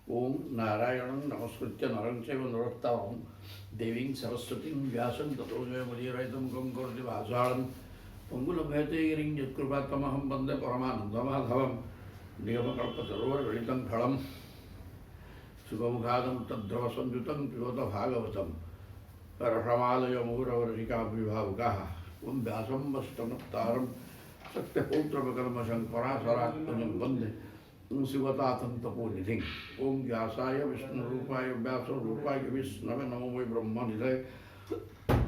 ओं नारायणं नमस्कृत्य नरं चैव नरोत्तमं देवीं सरस्वतीं व्यासं ततो जयमुदीरयितं गं करोति भाषाणं पङ्गुलभयते गिरिं यत्कृपात्तमहं वन्दे परमानन्दमाधवं निगमकल्पतरोर्गलितं फलं सुखमुखादं तद्ध्रवसंयुतं पिबत भागवतं रसमालय मुहुरवरसिकाभिभावुकाः ॐ व्यासं वसिष्ठनप्तारं सत्यपौत्रप्रकर्मशं पराशरात्मजं वन्दे शिवतातन्तपोनिधिं ओं व्यासाय विष्णुरूपाय व्यासरूपाय विष्णवे नमो वै ब्रह्मनिधये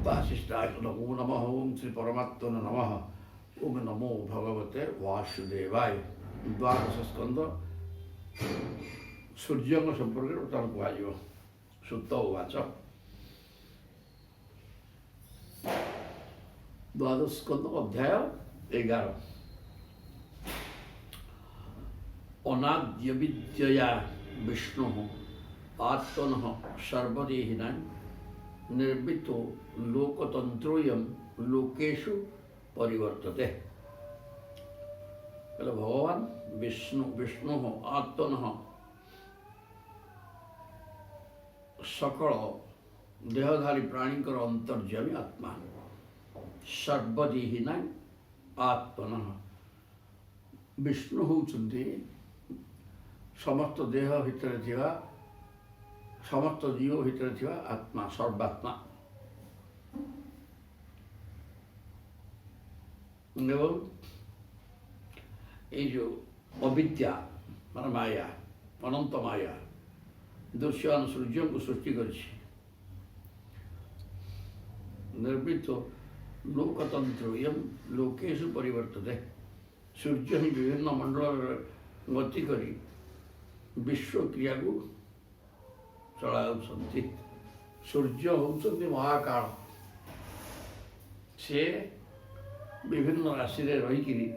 वासिष्ठाय नमो नमः ओं श्रीपरमात्मने नमः ओं नमो भगवते वासुदेवाय द्वादशस्कन्ध सूर्यଙ୍କ ସମ୍ପର୍କରେ ବର୍ତ୍ତମାନ କୁହାଯିବ। ସୁତ ଉବାଚ ଦ୍ୱାଦଶ ସ୍କନ୍ଧ ଅଧ୍ୟାୟ 11 अनाद्यविद्यया विष्णुः आत्मनः सर्वदेहिनां निर्मितो लोकतन्त्रोऽयं लोकेषु परिवर्तते। भगवान विष्णुः आत्मनः सकल देहधारी प्राणीकर अंतर्यामी आत्मा सर्वदेहिनां आत्मनः विष्णु होउछन्ति समस्त देह भितर थिवा समस्त जीव भितर थिवा आत्मा सर्वात्मा एवं ये जो अविद्या मान माया अनंत माया दृश्यमान सूर्य को सृष्टि करिछि निर्मित लोकतंत्र लोकेषु परिवर्तते। सूर्य ही विभिन्न मंडल गति करी विश्व क्रिया को चलाउछन्ति। सूर्य होउछन्ति महाकाल से विभिन्न राशि रे रही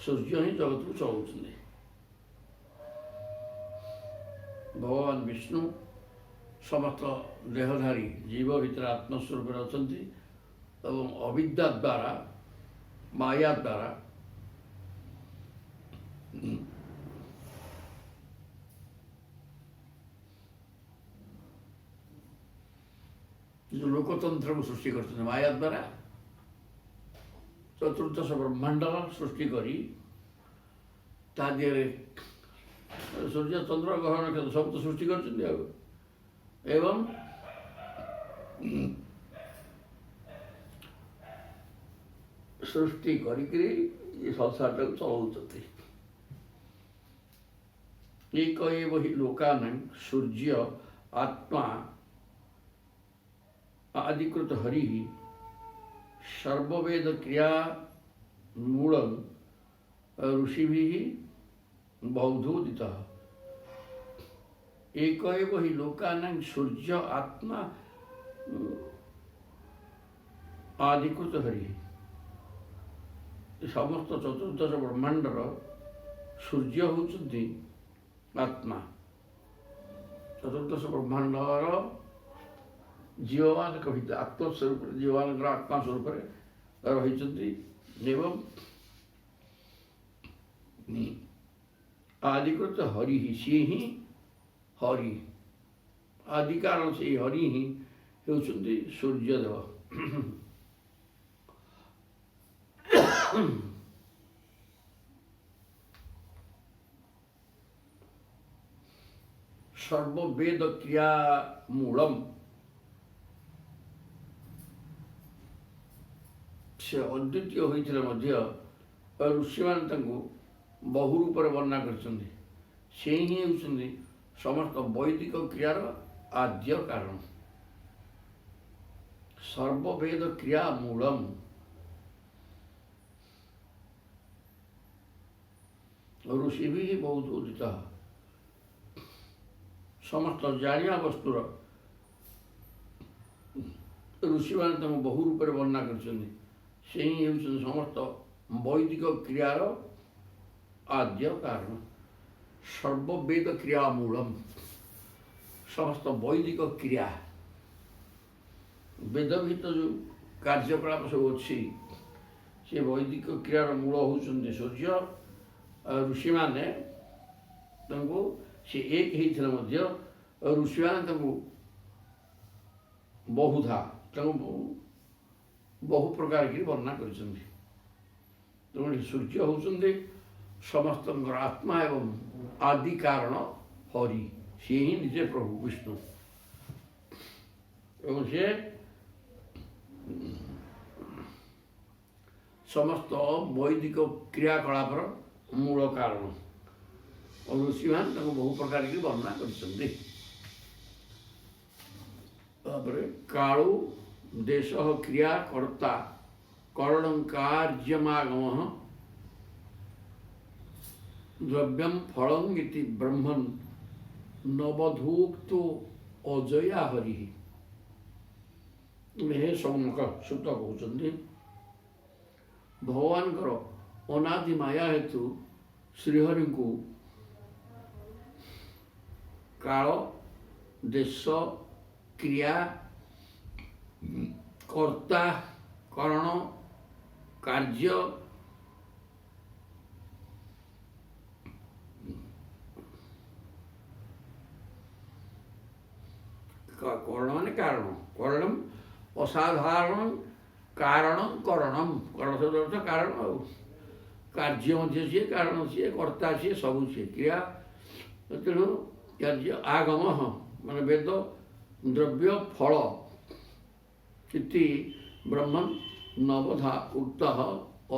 सूर्य ही जगत को चलाउछन्ति। भगवान विष्णु समस्त देहधारी जीव भीतर आत्मस्वरूप अछन्ति एवं अविद्या द्वारा माया द्वारा जो लोकतंत्र को सृष्टि करते माया द्वारा चतुर्दश ब्रह्मांड सृष्टि करी तादिहरे सूर्य चंद्र ग्रह नक्षत्र सब तो सृष्टि करते एवं सृष्टि करी ये संसार को चलाउछन्ति। एक एव हि लोकानां सूर्य आत्मा आदिकृत हरि सर्ववेद क्रिया मूलं ऋषिभिः बौद्धोदितः। एक एव हि लोकानां सूर्य आत्मा आदिकृत हरि समस्त चतुर्दश ब्रह्मांडर सूर्य होउछन्ति आत्मा। चतुर्दश ब्रह्मांडर जीवमान कहित आत्मस्वरूप जीवमान आत्मा स्वरूप रही एवं आदिकृत हरि ही सी ही हरि आदि कारण से हरि ही होउछन्ति सूर्यदेव। सर्ववेद क्रिया मूलम से अद्वितीय होइथिले मध्य ऋषि मान तांको बहु रूप वर्णना करछन्ति। से ही होउछन्ति समस्त वैदिक क्रियार आद्य कारण। सर्ववेद क्रिया मूलम ऋषि भी बहुत उदित समस्त जानिया वस्तुर ऋषि मान बहु रूप वर्णना करछन्ति। से ही होउछन्ति समस्त वैदिक क्रियार आद्य कारण। सर्ववेद क्रिया मूलम समस्त वैदिक क्रिया वेद भीतर जो कार्यकलाप सब अच्छी से वैदिक क्रियार मूल होउछन्ति सूर्य ऋषि माने ସେ ଏକ ହେଇଥିଲେ ମଧ୍ୟ ଋଷିମାନେ ତାଙ୍କୁ ବହୁଧା ତାଙ୍କୁ ବହୁ ପ୍ରକାର କରି ବର୍ଣ୍ଣନା କରିଛନ୍ତି। ତେଣୁ ସୂର୍ଯ୍ୟ ହେଉଛନ୍ତି ସମସ୍ତଙ୍କର ଆତ୍ମା ଏବଂ ଆଦି କାରଣ ହରି, ସିଏ ହିଁ ନିଜେ ପ୍ରଭୁ ବିଷ୍ଣୁ ଏବଂ ସେ ସମସ୍ତ ବୈଦିକ କ୍ରିୟାକଳାପର ମୂଳ କାରଣ। ଋଷିମାନେ ତାଙ୍କୁ ବହୁ ପ୍ରକାର କରି ବର୍ଣ୍ଣନା କରିଛନ୍ତି। ତାପରେ କାଳୁ ଦେଶ କ୍ରିୟା କର୍ତ୍ତା କରଣ କାର୍ଯ୍ୟମାଗମ ଦ୍ରବ୍ୟಂ ଫଳଂ ଇତି ବ୍ରହ୍ମନ୍ ନବଧୂକ୍ତୁ ଅଜୟା ହରି। ହେ ସୌନକ, ସୁତ କହୁଛନ୍ତି ଭଗବାନଙ୍କର ଅନାଦି ମାୟା ହେତୁ ଶ୍ରୀହରିଙ୍କୁ କାଳ, ଦେଶ, କ୍ରିୟା, କର୍ତ୍ତା, କରଣ, କାର୍ଯ୍ୟ କରଣ ମାନେ କାରଣ, କरणम ଅସାଧାରଣ କାରଣ କरणम, କରଣ ଶବ୍ଦ ଅର୍ଥ କାରଣ, ଆଉ କାର୍ଯ୍ୟ ମଧ୍ୟ ସିଏ, କାରଣ ସିଏ, କର୍ତ୍ତା ସିଏ, ସବୁ ସିଏ, କ୍ରିୟା। ତେଣୁ କାର୍ଯ୍ୟ ଆଗମ ମାନେ ବେଦ, ଦ୍ରବ୍ୟ ଫଳ ଇତି ବ୍ରହ୍ମନ୍ ନବଧା ଉକ୍ତ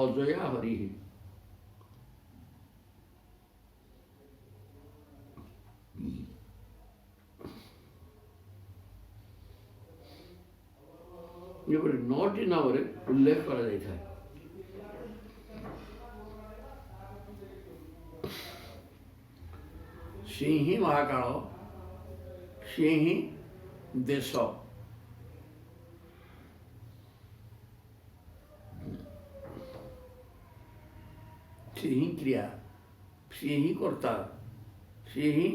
ଅଜୟା ହରି। ଯେପରି 9ଟି ନାମରେ ଉଲ୍ଲେଖ କରାଯାଇଥାଏ। ସିଏ ହିଁ ମହାକାଳ, ସିଏ ହିଁ ଦେଶ, ସିଏ ହିଁ କ୍ରିୟା, ସିଏ ହିଁ କର୍ତ୍ତା, ସିଏ ହିଁ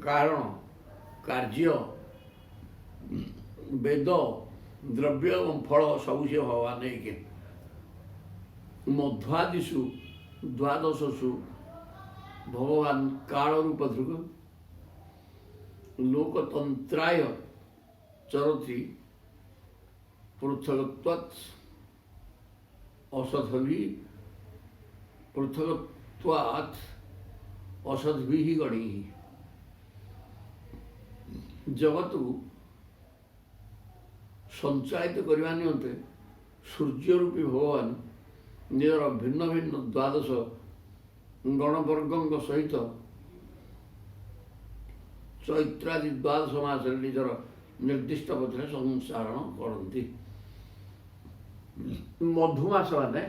କାରଣ, କାର୍ଯ୍ୟ, ବେଦ, ଦ୍ରବ୍ୟ ଏବଂ ଫଳ ସବୁ ସିଏ ଭଗବାନ ହେଇକି। ମଧ୍ୱାଦିଷୁ ଦ୍ୱାଦଶସୁ ଭଗବାନ କାଳ ରୂପ ଧୃଗ ଲୋକତନ୍ତ୍ରାୟ ଚରତି ପୃଥକତ୍ୱାତ୍ ଅସଦ୍ଭି ପୃଥକତ୍ୱାତ୍ ଅସଦ୍ଭିଃ ଗଣୈଃ। ଜଗତକୁ ସଞ୍ଚାଳିତ କରିବା ନିମନ୍ତେ ସୂର୍ଯ୍ୟରୂପୀ ଭଗବାନ ନିଜର ଭିନ୍ନ ଭିନ୍ନ ଦ୍ୱାଦଶ ଗଣବର୍ଗଙ୍କ ସହିତ ଚୈତ୍ରାଦି ଦ୍ୱାଦଶ ମାସରେ ନିଜର ନିର୍ଦ୍ଦିଷ୍ଟ ପଥରେ ସଂସାରଣ କରନ୍ତି। ମଧୁମାସ ମାନେ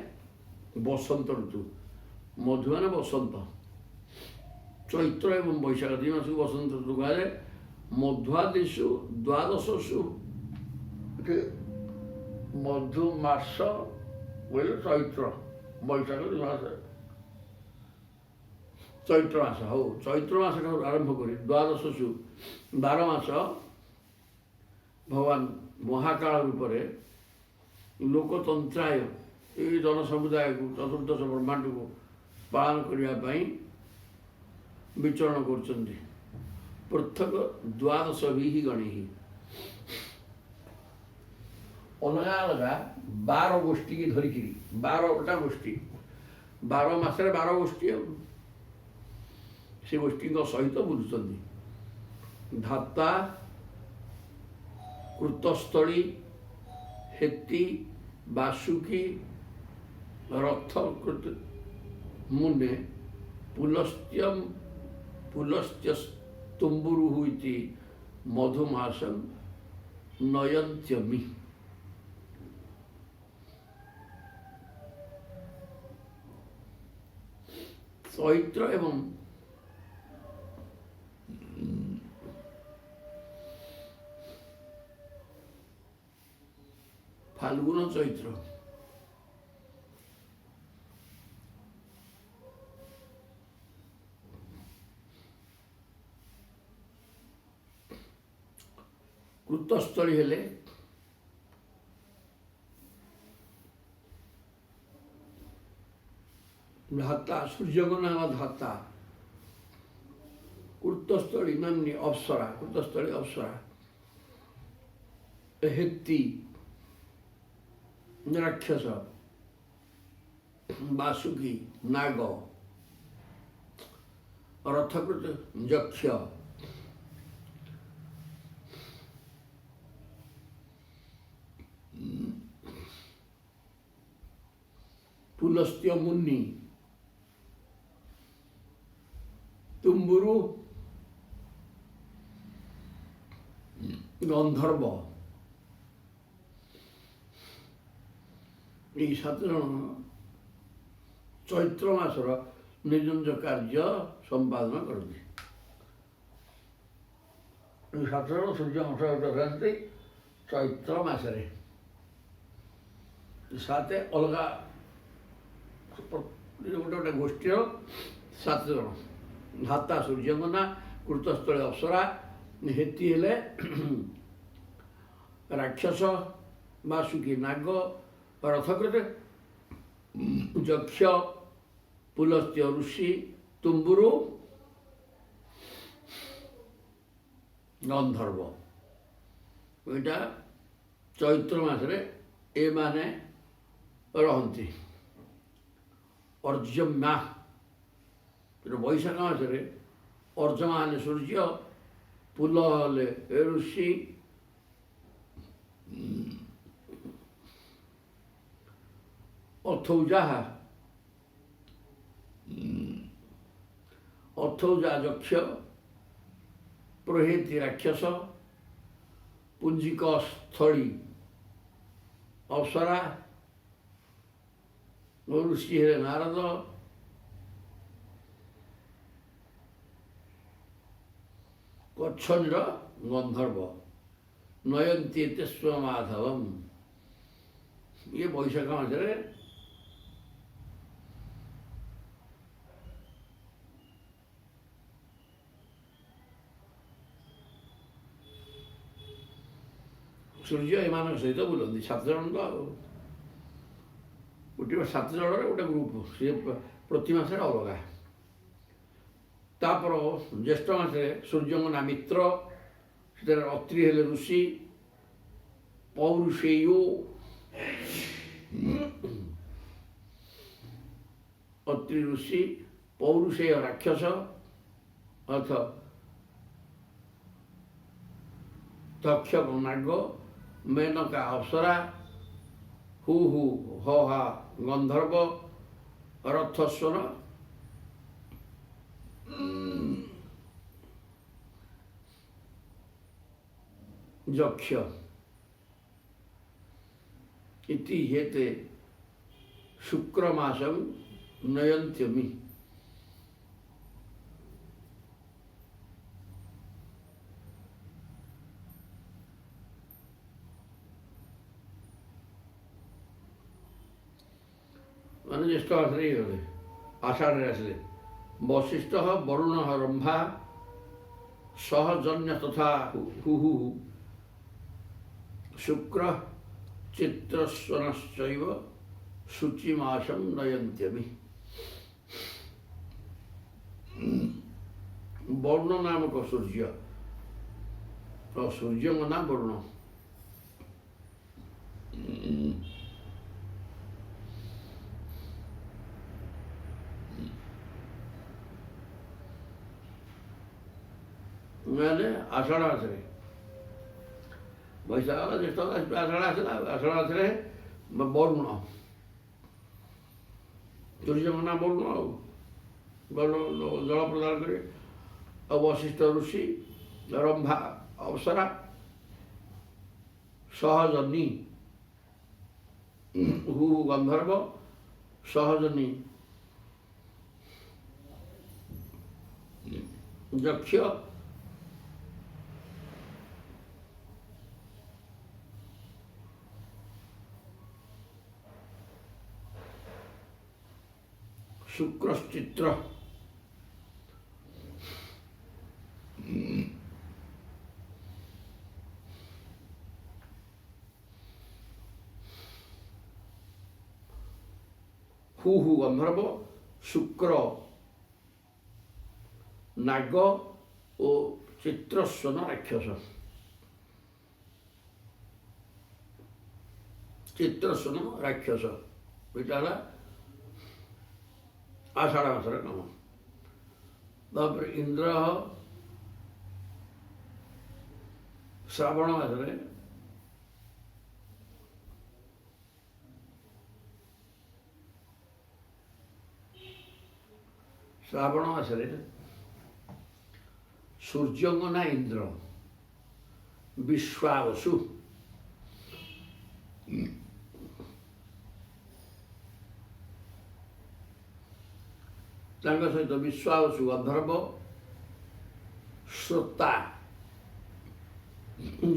ବସନ୍ତ ଋତୁ, ମଧୁ ମାନେ ବସନ୍ତ, ଚୈତ୍ର ଏବଂ ବୈଶାଖ ଦୁଇ ମାସକୁ ବସନ୍ତ ଋତୁ କୁହାଯାଏ। ମଧ୍ୱାଦିଷୁ ଦ୍ୱାଦଶସୁ, ମଧୁମାସ ବୋଇଲେ ଚୈତ୍ର, ବୈଶାଖ 2 ମାସ, ଚୈତ୍ର ମାସ। ହଉ, ଚୈତ୍ର ମାସଠାରୁ ଆରମ୍ଭ କରି ଦ୍ୱାଦଶସୁ 12 ମାସ ଭଗବାନ ମହାକାଳ ରୂପରେ ଲୋକତନ୍ତ୍ରାୟ ଏହି ଜନସମୁଦାୟକୁ, ଚତୁର୍ଦ୍ଦଶ ବ୍ରହ୍ମାଣ୍ଡକୁ ପାଳନ କରିବା ପାଇଁ ବିଚରଣ କରୁଛନ୍ତି। ପୃଥକ ଦ୍ୱାଦଶଭିଃ ଗଣୈଃ, ଅଲଗା ଅଲଗା 12 ଗୋଷ୍ଠୀ କି ଧରିକିରି, 12ଟା ଗୋଷ୍ଠୀ, 12 ମାସରେ 12 ଗୋଷ୍ଠୀ, ଆଉ ସେ ଗୋଷ୍ଠୀଙ୍କ ସହିତ ବୁଲୁଛନ୍ତି। ଧାତା, କୃତସ୍ଥଳୀ, ହେତି, ବାସୁକୀ, ରଥ ମୁନେ, ପୁଲସ୍ତ୍ୟସ୍ତୁମ୍ବୁରୁଃ ଇତି ମଧୁମାସଂ ନୟନ୍ତ୍ୟମି। ଚୈତ୍ର ଏବଂ ফাল্গুন চৈত্র କୃତସ୍ଥଳୀ ହେଲେ ଧାତା, ସୂର୍ଯ୍ୟଙ୍କ ନାମ ଧାତା, କୃତସ୍ଥଳୀ ନାମ୍ନୀ ଅପ୍ସରା, କୃତସ୍ଥଳୀ ଅପ୍ସରା, ହେତି ରାକ୍ଷସ, ବାସୁକୀ ନାଗ, ରଥକୃତ ଯକ୍ଷ, ପୁଲସ୍ତ୍ୟ ମୁନି, ତୁମ୍ବୁରୁ ଗନ୍ଧର୍ବ, এই 7 ଜଣ ଚୈତ୍ର ମାସର ନିଜ ନିଜ କାର୍ଯ୍ୟ ସମ୍ପାଦନ କରନ୍ତି। 7 ଜଣ ସୂର୍ଯ୍ୟ ଅଂଶଗ୍ରହଣ କରନ୍ତି ଚୈତ୍ର ମାସରେ। 7 ଅଲଗା ଗୋଟେ ଗୋଟେ ଗୋଷ୍ଠୀର 7 ଜଣ। ଧାତା ସୂର୍ଯ୍ୟଙ୍କ ନାଁ, କୃତସ୍ଥଳୀ ଅପ୍ସରା, ହେତି ହେଲେ ରାକ୍ଷସ, ବାସୁକୀ ନାଗ, ରଥକୃତ ଯକ୍ଷ, ପୁଲସ୍ତ୍ୟ ଋଷି, ତୁମ୍ବୁରୁ ଗନ୍ଧର୍ବ। ଏଇଟା ଚୈତ୍ର ମାସରେ ଏମାନେ ରହନ୍ତି। ଅର୍ଜମା, ବୈଶାଖ ମାସରେ ଅର୍ଜମା ହେଲେ ସୂର୍ଯ୍ୟ, ପୁଲ ହେଲେ ଋଷି, ଅଥୌଜା ଯକ୍ଷ, ପ୍ରୋହେତି ରାକ୍ଷସ, ପୁଞ୍ଜିକ ସ୍ଥଳୀ ଅପ୍ସରା, ଋଷି ହେଲେ ନାରଦ, କଚ୍ଛନ୍ଦ୍ର ଗନ୍ଧର୍ବ, ନୟନ୍ତି ଏତେ ସ୍ୱମାଧବମ୍। ଇଏ ବୈଶାଖ ମାସରେ ସୂର୍ଯ୍ୟ ଏମାନଙ୍କ ସହିତ ବୁଲନ୍ତି। 7 ଜଣ ତ ଆଉ ଗୋଟିଏ 7 ଜଣରେ ଗୋଟେ ଗ୍ରୁପ, ସିଏ ପ୍ରତି ମାସରେ ଅଲଗା। ତାପରେ ଜ୍ୟେଷ୍ଠ ମାସରେ ସୂର୍ଯ୍ୟଙ୍କ ନାଁ ମିତ୍ର, ସେଥିରେ ଅତ୍ରି ହେଲେ ଋଷି, ପୌରୁଷେୟୋ, ଅତ୍ରି ଋଷି, ପୌରୁଷେୟ ରାକ୍ଷସ ଅର୍ଥ ତକ୍ଷକ ନାଗ, ମେନକା ଅପ୍ସରା, ହୁ ହୁ ହ ହା ଗନ୍ଧର୍ବ, ରଥସ୍ୱର ଯକ୍ଷ। इति हेते शुक्रमासं नयन्त्यमि। ମାନେ ଜ୍ୟେଷ୍ଠ ମାସରେ ଗଲେ, ଆଷାଢ଼ରେ ଆସିଲେ। ବଶିଷ୍ଠ ବରୁଣ ରମ୍ଭା ସହଜନ୍ୟ ତଥା ହୁହୁ ଶୁକ୍ର ଚିତ୍ରସ୍ୱନଶ୍ଚୈବ ଶୁଚିମାସଂ ନୟନ୍ତ୍ୟମି। ବରୁଣ ନାମକ ସୂର୍ଯ୍ୟ, ସୂର୍ଯ୍ୟଙ୍କ ନାଁ ବରୁଣ। ମାନେ ଆଷାଢ଼ ମାସରେ, ବୈଶାଖ ଜ୍ୟେଷ୍ଠ ଆଷାଢ଼ ଆସିଲା, ଆଷାଢ଼ ମାସରେ ବରୁଣ, ସୂର୍ଯ୍ୟଙ୍କ ନାଁ ବରୁଣ। ଆଉ ଜଳ ପ୍ରଦାନ କରିବେ। ଆଉ ବଶିଷ୍ଠ ଋଷି, ରମ୍ଭା ଅପ୍ସରା, ସହଜନୀ ହୁ ଗନ୍ଧର୍ବ, ସହଜନୀ ଯକ୍ଷ, शुक्रश्चित्र, हु गंधर्व, शुक्र नाग, ଓ ଚିତ୍ରସ୍ୱନ ରାକ୍ଷସ। ଚିତ୍ରସ୍ୱନ ରାକ୍ଷସ ଏଇଟା ହେଲା ଆଷାଢ଼ ମାସର କାମ। ତାପରେ ଇନ୍ଦ୍ର ଶ୍ରାବଣ ମାସରେ ସୂର୍ଯ୍ୟଙ୍କ ନାଁ ଇନ୍ଦ୍ର, ବିଶ୍ୱାବସୁ। ତାଙ୍କ ସହିତ ବିଶ୍ୱାବସୁ ଗନ୍ଧର୍ବ, ଶ୍ରୋତା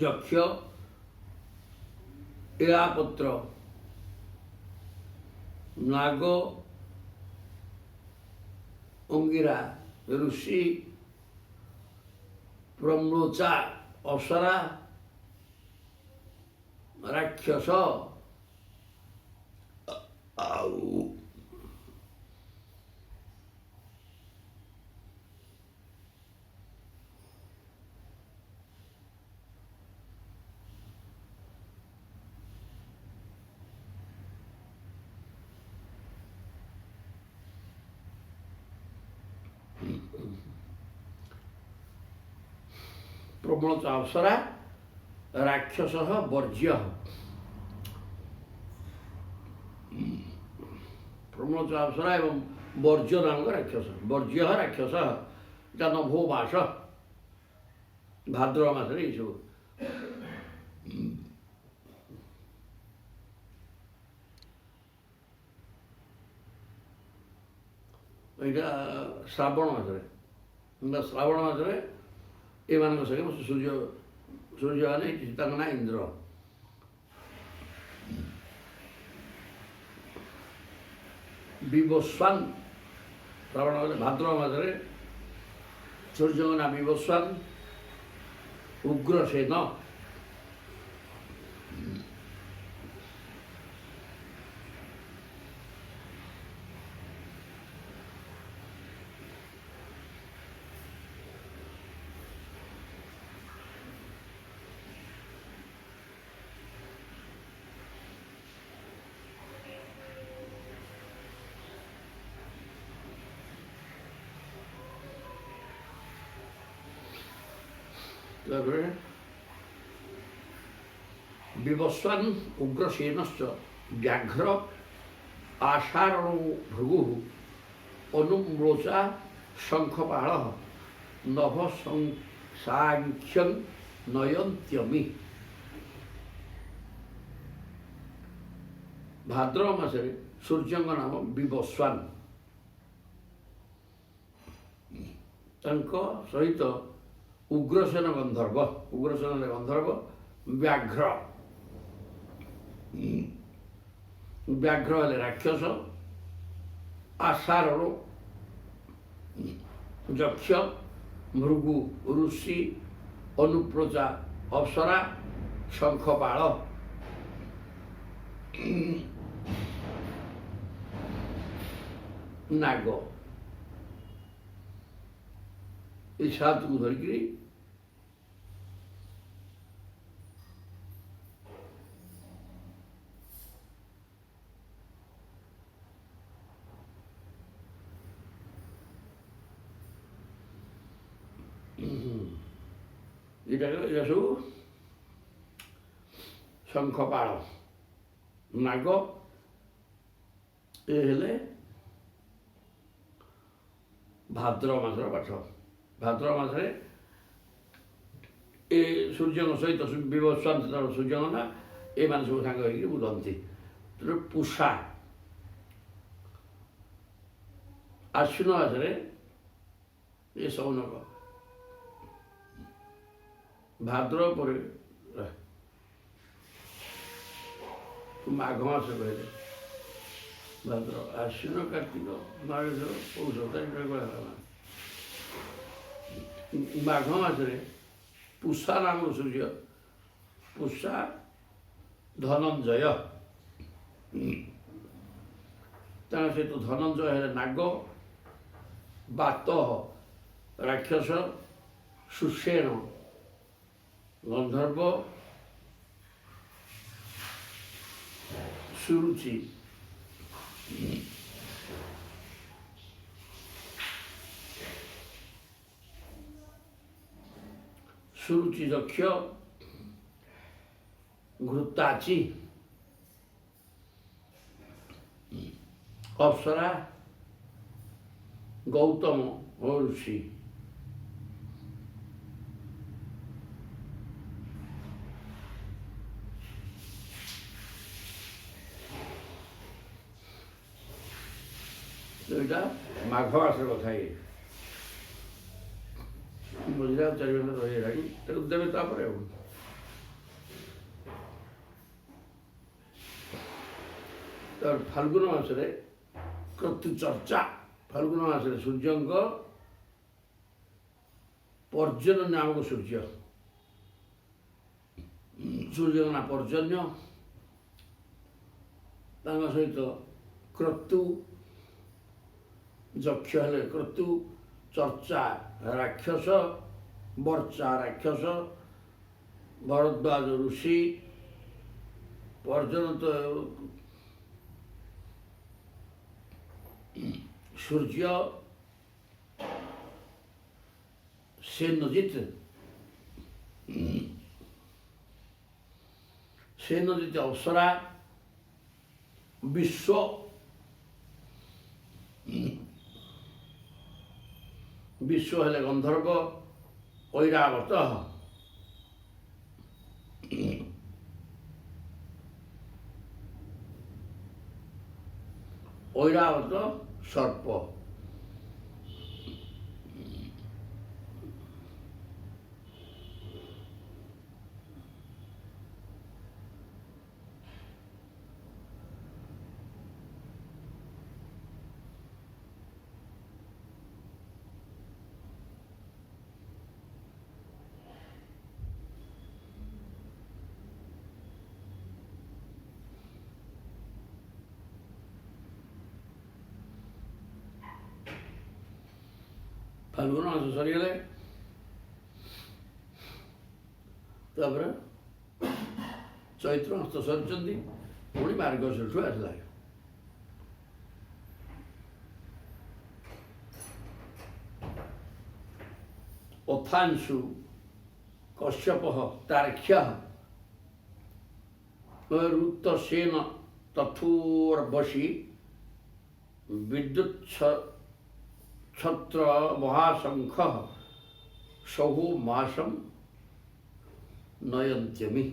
ଯକ୍ଷ, ଇଳାପତ୍ର ନାଗ, ଅଙ୍ଗିରା ଋଷି, ପ୍ରମ୍ଲୋଚା ଅପ୍ସରା, ରାକ୍ଷସ ଆଉ ପ୍ରମ୍ଲୋଚା ଅପ୍ସରା, ରାକ୍ଷସ ବର୍ଜ୍ୟ। ପ୍ରମ୍ଲୋଚା ଅପ୍ସରା ଏବଂ ବର୍ଜ୍ୟ ନାମକ ରାକ୍ଷସ। ବର୍ଜ୍ୟ ରାକ୍ଷସ ଯା ନଭୋ ମାସ, ଭାଦ୍ରବ ମାସରେ ଏଇସବୁ। ଏଇଟା ଶ୍ରାବଣ ମାସରେ। ଶ୍ରାବଣ ମାସରେ ଏମାନଙ୍କ ସଙ୍ଗେ ସୂର୍ଯ୍ୟମାନେ ତାଙ୍କ ନାଁ ଇନ୍ଦ୍ର। ବିବସ୍ୱାନ୍ ଶ୍ରାବଣ ମାସରେ। ଭାଦ୍ରବ ମାସରେ ସୂର୍ଯ୍ୟଙ୍କ ନାଁ ବିବସ୍ୱାନ୍, ଉଗ୍ରସେନ, ତାପରେ ବିବସ୍ୱାନ୍ ଉଗ୍ରସେନଶ୍ଚ ବ୍ୟାଘ୍ର ଆଷାଢ଼ ଭୃଗୁ ଅନୁମ୍ଲୋଚା ଶଙ୍ଖପାଳ ନଭ ସାଂଖ୍ୟଂ ନୟନ୍ତ୍ୟମି। ଭାଦ୍ରବ ମାସରେ ସୂର୍ଯ୍ୟଙ୍କ ନାମ ବିବସ୍ୱାନ୍। ତାଙ୍କ ସହିତ ଉଗ୍ରସେନ ଗନ୍ଧର୍ବ, ଉଗ୍ରସେନ ଗନ୍ଧର୍ବ, ବ୍ୟାଘ୍ର, ବ୍ୟାଘ୍ର ହେଲେ ରାକ୍ଷସ, ଆଷାଢ଼ ଯକ୍ଷ, ଭୃଗୁ ଋଷି, ଅନୁପ୍ଲୋଚା ଅପ୍ସରା, ଶଙ୍ଖପାଳ ନାଗ। এই ସାତକୁ ଧରିକିରି ଏଇଟା ସବୁ ଶଙ୍ଖପାଳ ନାଗ। ଏ ହେଲେ ଭାଦ୍ରବ ମାସର ପାଠ। ଭାଦ୍ରବ ମାସରେ ଏ ସୂର୍ଯ୍ୟଙ୍କ ସହିତ ବିବସ୍ୱାନ୍ ସୂର୍ଯ୍ୟଙ୍କ ନାଁ, ଏମାନେ ସବୁ ସାଙ୍ଗ ହେଇକି ବୁଲନ୍ତି। ପୂଷା ଆଶ୍ୱିନ ମାସରେ ଏ ସୌନକ। ଭାଦ୍ରବ ପରେ ମାଘ ମାସ କହିଲେ ଭାଦ୍ରବ, ଆଶ୍ୱିନ, କାର୍ତ୍ତିକ, ମାର୍ଗଶିର, ପୌଷ, ମାଘ ମାସରେ ପୂଷା ନାମକ ସୂର୍ଯ୍ୟ, ପୂଷା ଧନଞ୍ଜୟ, ତାଙ୍କ ସହିତ ଧନଞ୍ଜୟ ହେଲେ ନାଗ, ବାତ ରାକ୍ଷସ, ସୁଷେଣ ଗନ୍ଧର୍ବ ସୁରୁଚି ସୁରୁଚି ଦକ୍ଷ ଘୃତାଚି ଅପ୍ସରା ଗୌତମ ଓ ଋଷି। ଏଇଟା ମାଘ ମାସର କଥା। ଇଏ ବୁଝିଲେ ଆଉ 4 ଘଣ୍ଟା ରହିଗଲାଣି, ତାକୁ ଦେବେ ତାପରେ ଆଉ। ତାପରେ ଫାଲ୍ଗୁନ ମାସରେ କର୍ତ୍ତୃଚର୍ଚ୍ଚା। ଫାଲ୍ଗୁନ ମାସରେ ସୂର୍ଯ୍ୟଙ୍କ ପର୍ଜନ୍ୟ ନାମକ ସୂର୍ଯ୍ୟ, ସୂର୍ଯ୍ୟଙ୍କ ନାଁ ପର୍ଜନ୍ୟ, ତାଙ୍କ ସହିତ କ୍ରତୁ, ଯକ୍ଷ ହେଲେ କ୍ରତୁ, ଚର୍ଚ୍ଚା ରାକ୍ଷସ, ବର୍ଚ୍ଚା ରାକ୍ଷସ, ଭରଦ୍ୱାଜ ଋଷି, ପର୍ଜନ ତ ସୂର୍ଯ୍ୟ, ସେନଜିତ୍ ଅପ୍ସରା, ବିଶ୍ୱ, ବିଶ୍ୱ ହେଲେ ଗନ୍ଧର୍ବ, ଐରାବତ, ଐରାବତ ସର୍ପ। ଫାଲ୍ଗୁନ ମାସ ସରିଗଲେ ତାପରେ ଚୈତ୍ର ମାସ ସରିଛନ୍ତି, ପୁଣି ମାର୍ଗଶୀରଠୁ ଆସିଲା। ଅଥାଂଶୁ କଶ୍ୟପ ତାର୍କ୍ଷ୍ୟ ଋତସେନ ତଥୁର୍ବଶୀ ବିଦ୍ୟୁତ୍ ଛତ୍ର ମହାଶଙ୍ଖ ସହୁ ମାସଂ ନୟନ୍ତ୍ୟମି।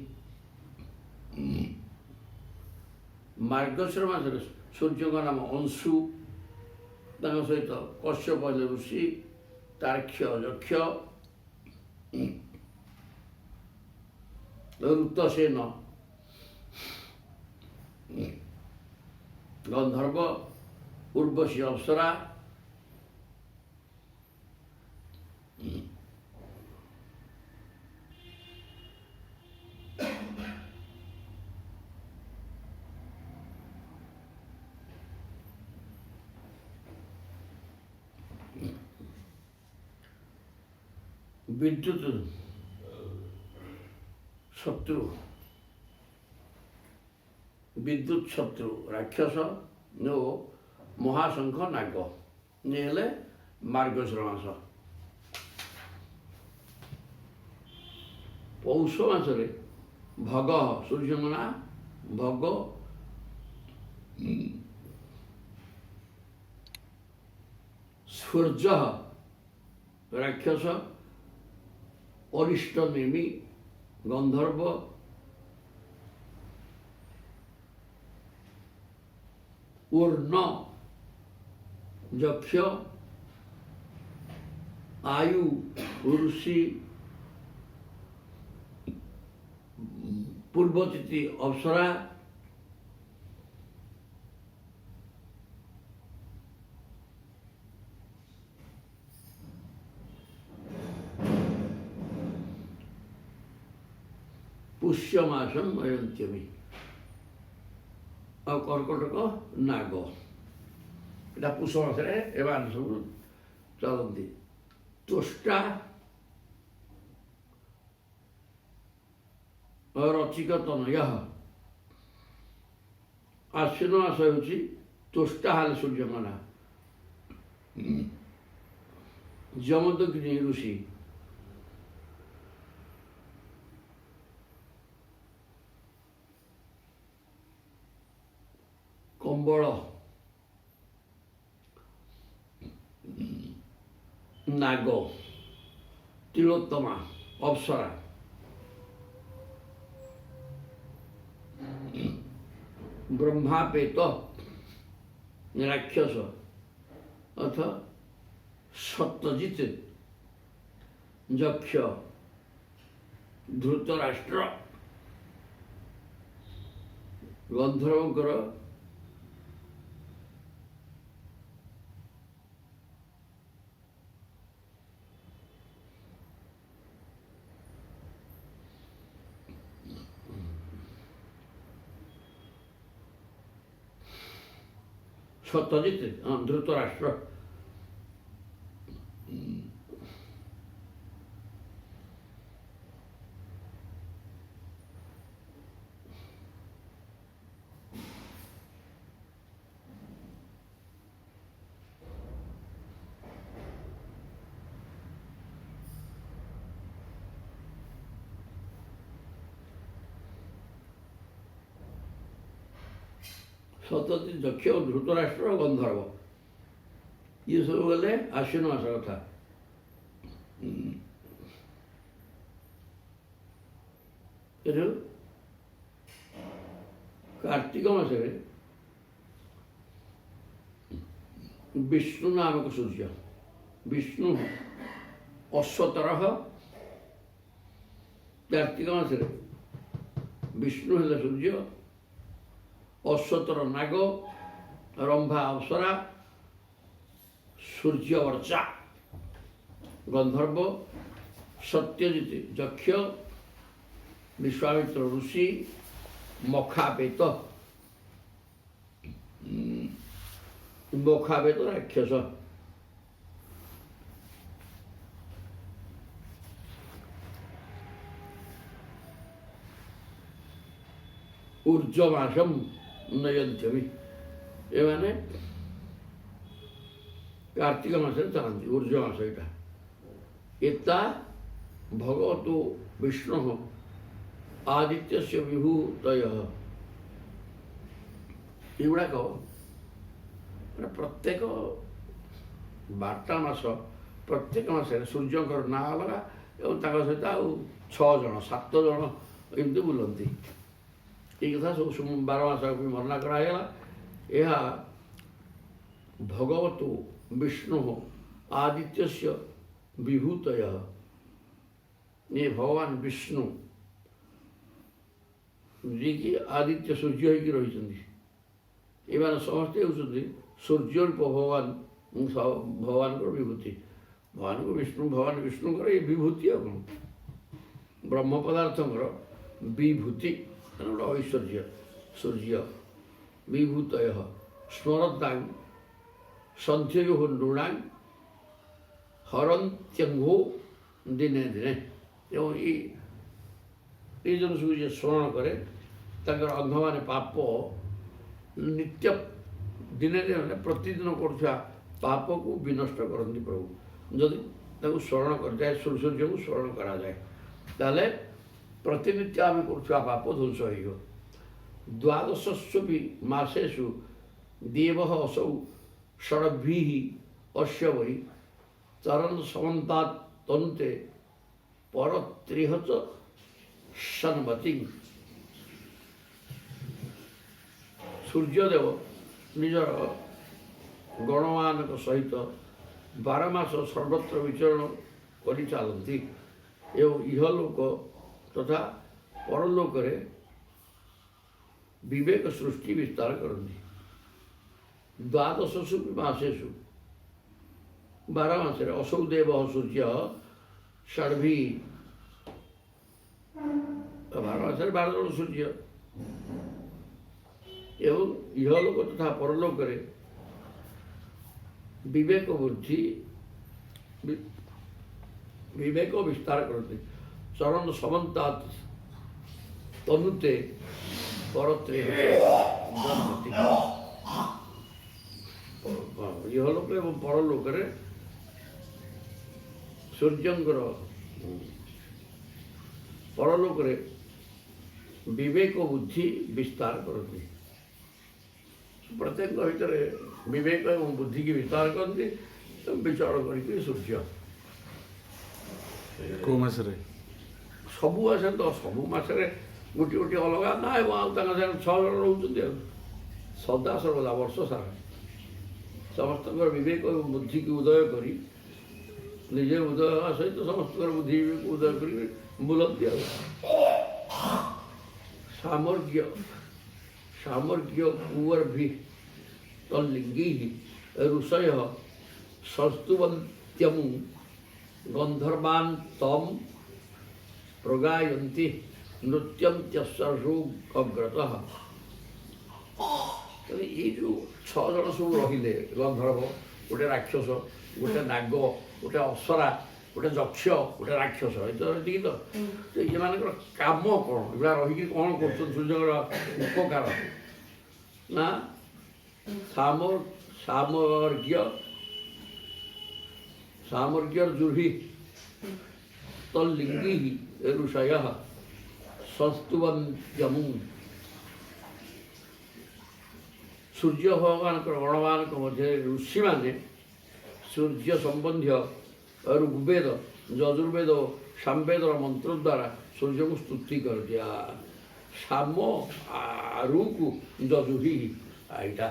ମାର୍ଗଶୀର ମାସରେ ସୂର୍ଯ୍ୟଙ୍କ ନାମ ଅଂଶୁ, ତାଙ୍କ ସହିତ କଶ୍ୟପ ହେଲେ ଋଷି, ତାର୍କ୍ଷ୍ୟ ଯକ୍ଷ, ଋତସେନ ଗନ୍ଧର୍ବ, ଉର୍ବଶୀ ଅପ୍ସରା, ବିଦ୍ୟୁତ୍ ଶତ୍ରୁ, ବିଦ୍ୟୁତ୍ ଶତ୍ରୁ ରାକ୍ଷସ ଓ ମହାଶଙ୍ଖ ନାଗ। ଇଏ ହେଲେ ମାର୍ଗଶୀର ମାସ। ପୌଷ ମାସରେ ଭଗ, ସୂର୍ଯ୍ୟଙ୍କ ନାଁ ଭଗ, ସୂର୍ଯ୍ୟ ରାକ୍ଷସ, ଅରିଷ୍ଟ ନେମି ଗନ୍ଧର୍ବ, ଉର୍ଣ୍ଣ ଯକ୍ଷ, आयु ऋषि पूर्वतिथि अप्सरा पुष्यमासम अयंत्यमी और कर्कटक नाग এটা পুষ মাসে এবার সব চলନ୍ତି तुष्टा ରଚିକ ତନୟ। ଆଶ୍ୱିନ ମାସ ହେଉଛି ତୁଷ୍ଟାହାଲ ସୂର୍ଯ୍ୟଙ୍କ ନାଁ। ଯମଦଗ୍ନି ଋଷି କମ୍ବଳ ନାଗ ତିଳୋତ୍ତମା ଅପ୍ସରା ବ୍ରହ୍ମାପେତ ରାକ୍ଷସ ଅଥ ସତ୍ୟଜିତ ଯକ୍ଷ ଧୃତରାଷ୍ଟ୍ର ଗନ୍ଧର୍ବଙ୍କର ସତ୍ୟଜିତ ଧୃତରାଷ୍ଟ୍ର ସତତି ଯକ୍ଷ ଧୃତରାଷ୍ଟ୍ର ଗନ୍ଧର୍ବ ଇଏ ସବୁ ଗଲେ ଆଶ୍ୱିନ ମାସ କଥା। ଏଠୁ କାର୍ତ୍ତିକ ମାସରେ ବିଷ୍ଣୁ ନାମକ ସୂର୍ଯ୍ୟ ବିଷ୍ଣୁ ଅଶ୍ୱତରଃ। କାର୍ତ୍ତିକ ମାସରେ ବିଷ୍ଣୁ ହେଲେ ସୂର୍ଯ୍ୟ, ଅଶ୍ୱତର ନାଗ, ରମ୍ଭା ଅପ୍ସରା, ସୂର୍ଯ୍ୟବର୍ଚା ଗନ୍ଧର୍ବ, ସତ୍ୟଜିତ ଯକ୍ଷ, ବିଶ୍ୱାମିତ୍ର ଋଷି, ମଖାପେତ ରାକ୍ଷସ। ଊର୍ଜ୍ଜମାସମ ନୟନ୍ତିମି ଏମାନେ କାର୍ତ୍ତିକ ମାସରେ ଚାଲନ୍ତି। ଊର୍ଜ୍ଜ ମାସ ଏଇଟା। ଏତା ଭଗବତୁ ବିଷ୍ଣୁ ଆଦିତ୍ୟସ୍ୟ ବିଭୂତୟ। ଏଗୁଡ଼ାକ ପ୍ରତ୍ୟେକ 12ଟା ମାସ ପ୍ରତ୍ୟେକ ମାସରେ ସୂର୍ଯ୍ୟଙ୍କର ନାଁ ଅଲଗା ଏବଂ ତାଙ୍କ ସହିତ ଆଉ 6 ଜଣ 7 ଜଣ ଏମିତି ବୁଲନ୍ତି। এই କଥା ସବୁ 12 ମାସ ବର୍ଣ୍ଣନା କରାଗଲା। ଏହା ଭଗବତୁ ବିଷ୍ଣୁ ଆଦିତ୍ୟସ୍ୟ ବିଭୂତୟ। ଏ ଭଗବାନ ବିଷ୍ଣୁ ଯିଏକି ଆଦିତ୍ୟ ସୂର୍ଯ୍ୟ ହେଇକି ରହିଛନ୍ତି। ଏମାନେ ସମସ୍ତେ ହେଉଛନ୍ତି ସୂର୍ଯ୍ୟ ରୂପ ଭଗବାନଙ୍କର ବିଭୂତି। ଭଗବାନ ବିଷ୍ଣୁଙ୍କର ଏ ବିଭୂତି ଆଉ କ'ଣ ବ୍ରହ୍ମ ପଦାର୍ଥଙ୍କର ବିଭୂତି ଗୋଟେ ଐଶ୍ୱର୍ଯ୍ୟ। ସୂର୍ଯ୍ୟ ବିଭୂତୟ ସ୍ମରତାଂ ସନ୍ଧ୍ୟୟୋ ନୃଣାଂ ହରନ୍ତ୍ୟଙ୍ଘୋ ଦିନେ ଦିନେ। ଏବଂ এই ଜଣ ସବୁ ଯିଏ ସ୍ମରଣ କରେ ତାଙ୍କର ଅଙ୍ଗମାନେ ପାପ ନିତ୍ୟ ଦିନେ ଦିନେ ପ୍ରତିଦିନ କରୁଥିବା ପାପକୁ ବିନଷ୍ଟ କରନ୍ତି ପ୍ରଭୁ। ଯଦି ତାକୁ ସ୍ମରଣ କରାଯାଏ, ସୂର୍ଯ୍ୟଙ୍କୁ ସ୍ମରଣ କରାଯାଏ, ତାହେଲେ ପ୍ରତିନିତ୍ୟ ଆମେ କରୁଥିବା ପାପ ଧ୍ୱଂସ ହୋଇଯିବ। ଦ୍ୱାଦଶସ୍ୱପି ମାସେଷୁ ଦେବଃ ଅସౌ ଷଡ଼ଭିଃ ଅस्य ବୈ ଚରନ୍ ସମନ୍ତାତ୍ ତନ୍ତେ ପରତ୍ରିହଚ ସନ୍ମତି। ସୂର୍ଯ୍ୟଦେବ ନିଜର ଗଣମାନଙ୍କ ସହିତ 12 ମାସ ସର୍ବତ୍ର ବିଚରଣ କରି ଚାଲନ୍ତି ଏବଂ ଇହଲୋକ ତଥା ପରଲୋକରେ ବିବେକ ସୃଷ୍ଟି ବିସ୍ତାର କରନ୍ତି। ଦ୍ୱାଦଶସୁ ମାସେଷୁ 12 ମାସରେ ଅସౌ ଦେବ ସୂର୍ଯ୍ୟ ଷଡ଼ଭି 12 ମାସରେ 12 ଜଣ ସୂର୍ଯ୍ୟ ଏବଂ ଇହଲୋକ ତଥା ପରଲୋକରେ ବିବେକ ବିସ୍ତାର କରନ୍ତି। ଚରଣ ସମନ୍ତାତ୍ ତନୁତେ ପରତ୍ରେ ଜନ୍ମତି। ଇହଲୋକ ଏବଂ ପରଲୋକରେ ସୂର୍ଯ୍ୟଙ୍କର ପରଲୋକରେ ବିବେକ ବୁଦ୍ଧି ବିସ୍ତାର କରନ୍ତି। ପ୍ରତ୍ୟେକ ଭିତରେ ବିବେକ ଏବଂ ବୁଦ୍ଧିକି ବିସ୍ତାର କରନ୍ତି ବିଚରଣ କରିକି ସୂର୍ଯ୍ୟ। କେଉଁ ମାସରେ? ସବୁ ମାସରେ ତ ସବୁ ମାସରେ ଗୋଟିଏ ଗୋଟିଏ ଅଲଗା ନା ଏବଂ ଆଉ ତାଙ୍କ ସାଙ୍ଗରେ 6 ଜଣ ରହୁଛନ୍ତି ଆଉ ସଦା ସର୍ବଦା ବର୍ଷ ସାରା ସମସ୍ତଙ୍କର ବିବେକ ଏବଂ ବୁଦ୍ଧିକି ଉଦୟ କରି ନିଜେ ଉଦୟ ହେବା ସହିତ ସମସ୍ତଙ୍କର ବୁଦ୍ଧି ବିବେକ ଉଦୟ କରି ବୁଲନ୍ତି ଆଉ। ସାମର୍ଗ୍ୟ କୁର୍ବୀ ତଲ୍ଲିଙ୍ଗି ଋଷୟ ସଂସ୍ତୁବନ୍ତ୍ୟମୁ ଗନ୍ଧର୍ବାନ୍ ତମ୍ ପ୍ରଗାୟନ୍ତି ନୃତ୍ୟନ୍ତ୍ୟସୁ ଅଗ୍ରତଃ। ଏଇ ଯେଉଁ 6 ଜଣ ସବୁ ରହିଲେ, ଗନ୍ଧର୍ବ, ଗୋଟେ ରାକ୍ଷସ, ଗୋଟେ ନାଗ, ଗୋଟେ ଅପସରା, ଗୋଟେ ଯକ୍ଷ, ଗୋଟେ ରାକ୍ଷସ, ଏତିକି ତ। ଏମାନଙ୍କର କାମ କ'ଣ? ଏଗୁଡ଼ା ରହିକି କ'ଣ କରୁଛନ୍ତି? ସୂର୍ଯ୍ୟଙ୍କର ଉପକାର ନା ସାମର୍ଗ୍ୟର୍ଜୁର୍ଭି ତଲ୍ଲିଙ୍ଗି ଋଷୟ ସଂସ୍ତୁବନ୍ତ୍ୟମୁ। ସୂର୍ଯ୍ୟ ଭଗବାନଙ୍କର ଗଣମାନଙ୍କ ମଧ୍ୟରେ ଋଷିମାନେ ସୂର୍ଯ୍ୟ ସମ୍ବନ୍ଧୀୟ ଋଗ୍ବେଦ, ଯଜୁର୍ବେଦ ଓ ସାମବେଦର ମନ୍ତ୍ର ଦ୍ୱାରା ସୂର୍ଯ୍ୟଙ୍କୁ ସ୍ତୁତି କରନ୍ତି। ସାମ ଋକୁ ଯଜୁର୍ଭି, ଏଇଟା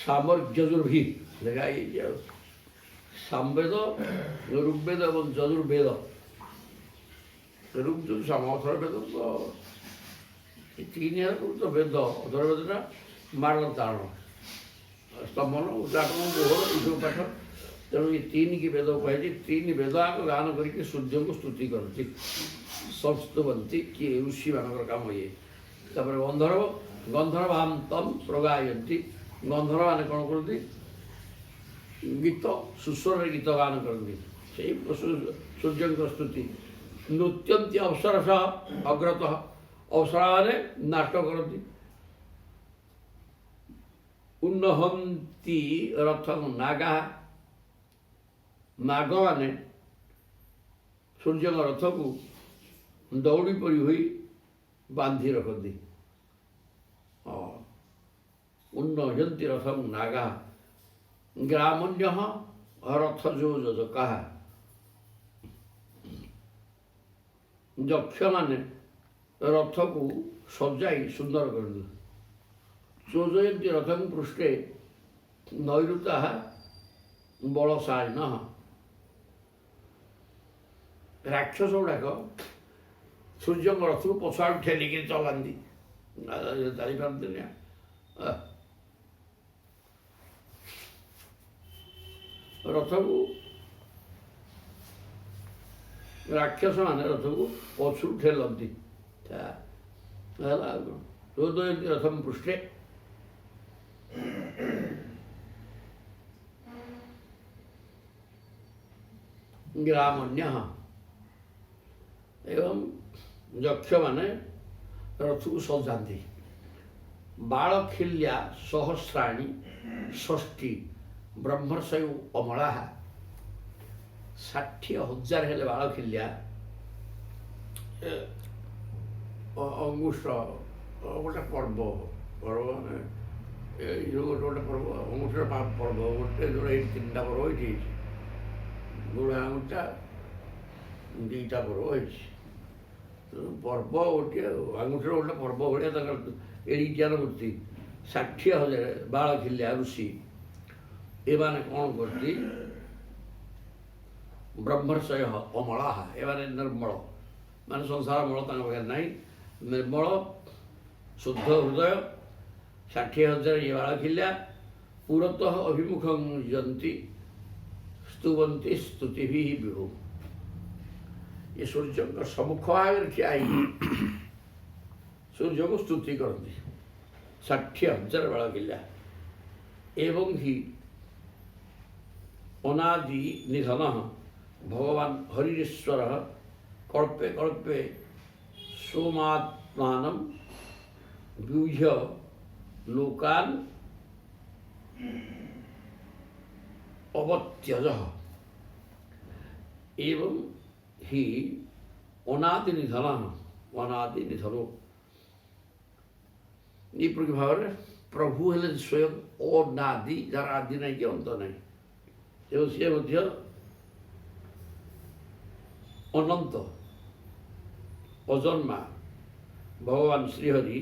ସାମର୍ଗ୍ୟର୍ଜୁର୍ଭି ଲେଖା ହେଇଛି ଆଉ। ସାମବେଦ, ଋଗ୍ବେଦ ଏବଂ ଯଜୁର୍ବେଦ, ଋକ୍ ଯେଉଁ ସାମ, ଅଥର୍ବବେଦ ତ ଏ 3 ତ ବେଦ। ଅଥର୍ବବେଦଟା ମାରଣ ତାରଣ, ସ୍ତମ୍ଭନ, ଉଦ୍ଘାଟନ, ବୋହର, ଏଇସବୁ ପାଠ। ତେଣୁ ଏ 3 କି ବେଦ କୁହାଯାଇଛି। 3 ବେଦ ଆଗ ଗାନ କରିକି ସୂର୍ଯ୍ୟଙ୍କୁ ସ୍ତୁତି କରନ୍ତି, ସଂସ୍ତୁବନ୍ତି। କିଏ? ଋଷିମାନଙ୍କର କାମ ଇଏ। ତାପରେ ଗନ୍ଧର୍ବାନ୍ ତମ୍ ପ୍ରଗାୟନ୍ତି। ଗନ୍ଧର୍ବମାନେ କ'ଣ କରନ୍ତି? ଗୀତ, ସୁସ୍ୱରରେ ଗୀତ ଗାନ କରନ୍ତି, ସେଇ ସୂର୍ଯ୍ୟଙ୍କ ସ୍ତୁତି। ନୃତ୍ୟନ୍ତି ଅପ୍ସରସଃ ଅଗ୍ରତଃ। ଅପ୍ସରାମାନେ ନାଟ କରନ୍ତି। ଉନ୍ନହନ୍ତି ରଥଂ ନାଗାଃ। ନାଗମାନେ ସୂର୍ଯ୍ୟଙ୍କ ରଥକୁ ଦଉଡ଼ି ପରି ହୋଇ ବାନ୍ଧି ରଖନ୍ତି। ଉନ୍ନହନ୍ତି ରଥଂ ନାଗାଃ ଗ୍ରାମଣ୍ୟଃ ରଥଯୋ ଯୋଜକାଃ। ଯକ୍ଷମାନେ ରଥକୁ ସଜାଇ ସୁନ୍ଦର କରନ୍ତି। ଯୋଜୟନ୍ତି ରଥଂ ପୃଷ୍ଠେ ନୈଋତାଃ ବଳଶାଳିନଃ। ରାକ୍ଷସ ଗୁଡ଼ାକ ସୂର୍ଯ୍ୟଙ୍କ ରଥକୁ ପଛଆଡ଼ୁ ଠେଲିକିରି ଚଲାନ୍ତି, ଚାଲିପାରନ୍ତିନି। ରଥକୁ ରାକ୍ଷସମାନେ ରଥକୁ ପଛରୁ ଠେଲନ୍ତି। ହେଲା ଆଉ କ'ଣ? ଯୋଜୟନ୍ତି ରଥଂ ପୃଷ୍ଠେ ଗ୍ରାମଣ୍ୟଃ। ଏବଂ ଯକ୍ଷମାନେ ରଥକୁ ସଜାନ୍ତି। ବାଳଖିଲ୍ୟା ସହସ୍ରାଣୀ ଷଷ୍ଠୀ ବ୍ରହ୍ମର୍ଷୟୁ ଅମଳାଃ। 60,000 ହେଲେ ବାଳଖିଲ୍ୟା। ଅଙ୍ଗୁଷ୍ଠ ଗୋଟେ ପର୍ବ ମାନେ ଏଇ ଯେଉଁ ଗୋଟେ ପର୍ବ, ଅଙ୍ଗୁଷ୍ଠର ପର୍ବ ଗୋଟେ, ଯେଉଁଟା ଏଇଠି 3ଟା ପର୍ବ ଏଇଠି ହେଇଛି। ବୁଢ଼ା ଆଙ୍ଗୁଠା 2ଟା ପର୍ବ ହେଇଛି। ପର୍ବ ଗୋଟିଏ, ଆଙ୍ଗୁଠିର ଗୋଟେ ପର୍ବ ଭଳିଆ ତାଙ୍କର ଏଡ଼ିକିଆର ମୂର୍ତ୍ତି। 60,000 ବାଳଖିଲ୍ୟା ଋଷି। ଏମାନେ କ'ଣ କରନ୍ତି? ବ୍ରହ୍ମର୍ଷୟ ଅମଳାଃ। ଏମାନେ ନିର୍ମଳ, ମାନେ ସଂସାର ମଳ ତାଙ୍କ ପାଖରେ ନାହିଁ। ନିର୍ମଳ ଶୁଦ୍ଧ ହୃଦୟ। 60,000 ଇଏ ବାଳଖିଲ୍ୟା। ପୁରତଃ ଅଭିମୁଖଂ ଯନ୍ତି ସ୍ତୁବନ୍ତି ସ୍ତୁତିଭିଃ ବିଭୁ। ଏ ସୂର୍ଯ୍ୟଙ୍କ ସମ୍ମୁଖ ଆଗରେ ଠିଆ ହେଇକି ସୂର୍ଯ୍ୟଙ୍କୁ ସ୍ତୁତି କରନ୍ତି। 60,000 ବାଳଖିଲ୍ୟା। ଏବଂ ହି ଅନାଦି ନିଧନଃ ଭଗବାନ ହରିଶ୍ୱରଃ କଳ୍ପେ କଳ୍ପେ स्नानं व्यूह्य लोकान् अवत्यजः एवं हि अनादि निधनो ये भाव में प्रभु हेले स्वयं अनादि जार आदि नहीं कि अंत नहीं एवं सी मध्य अनंत अजन्मा भगवान श्रीहरि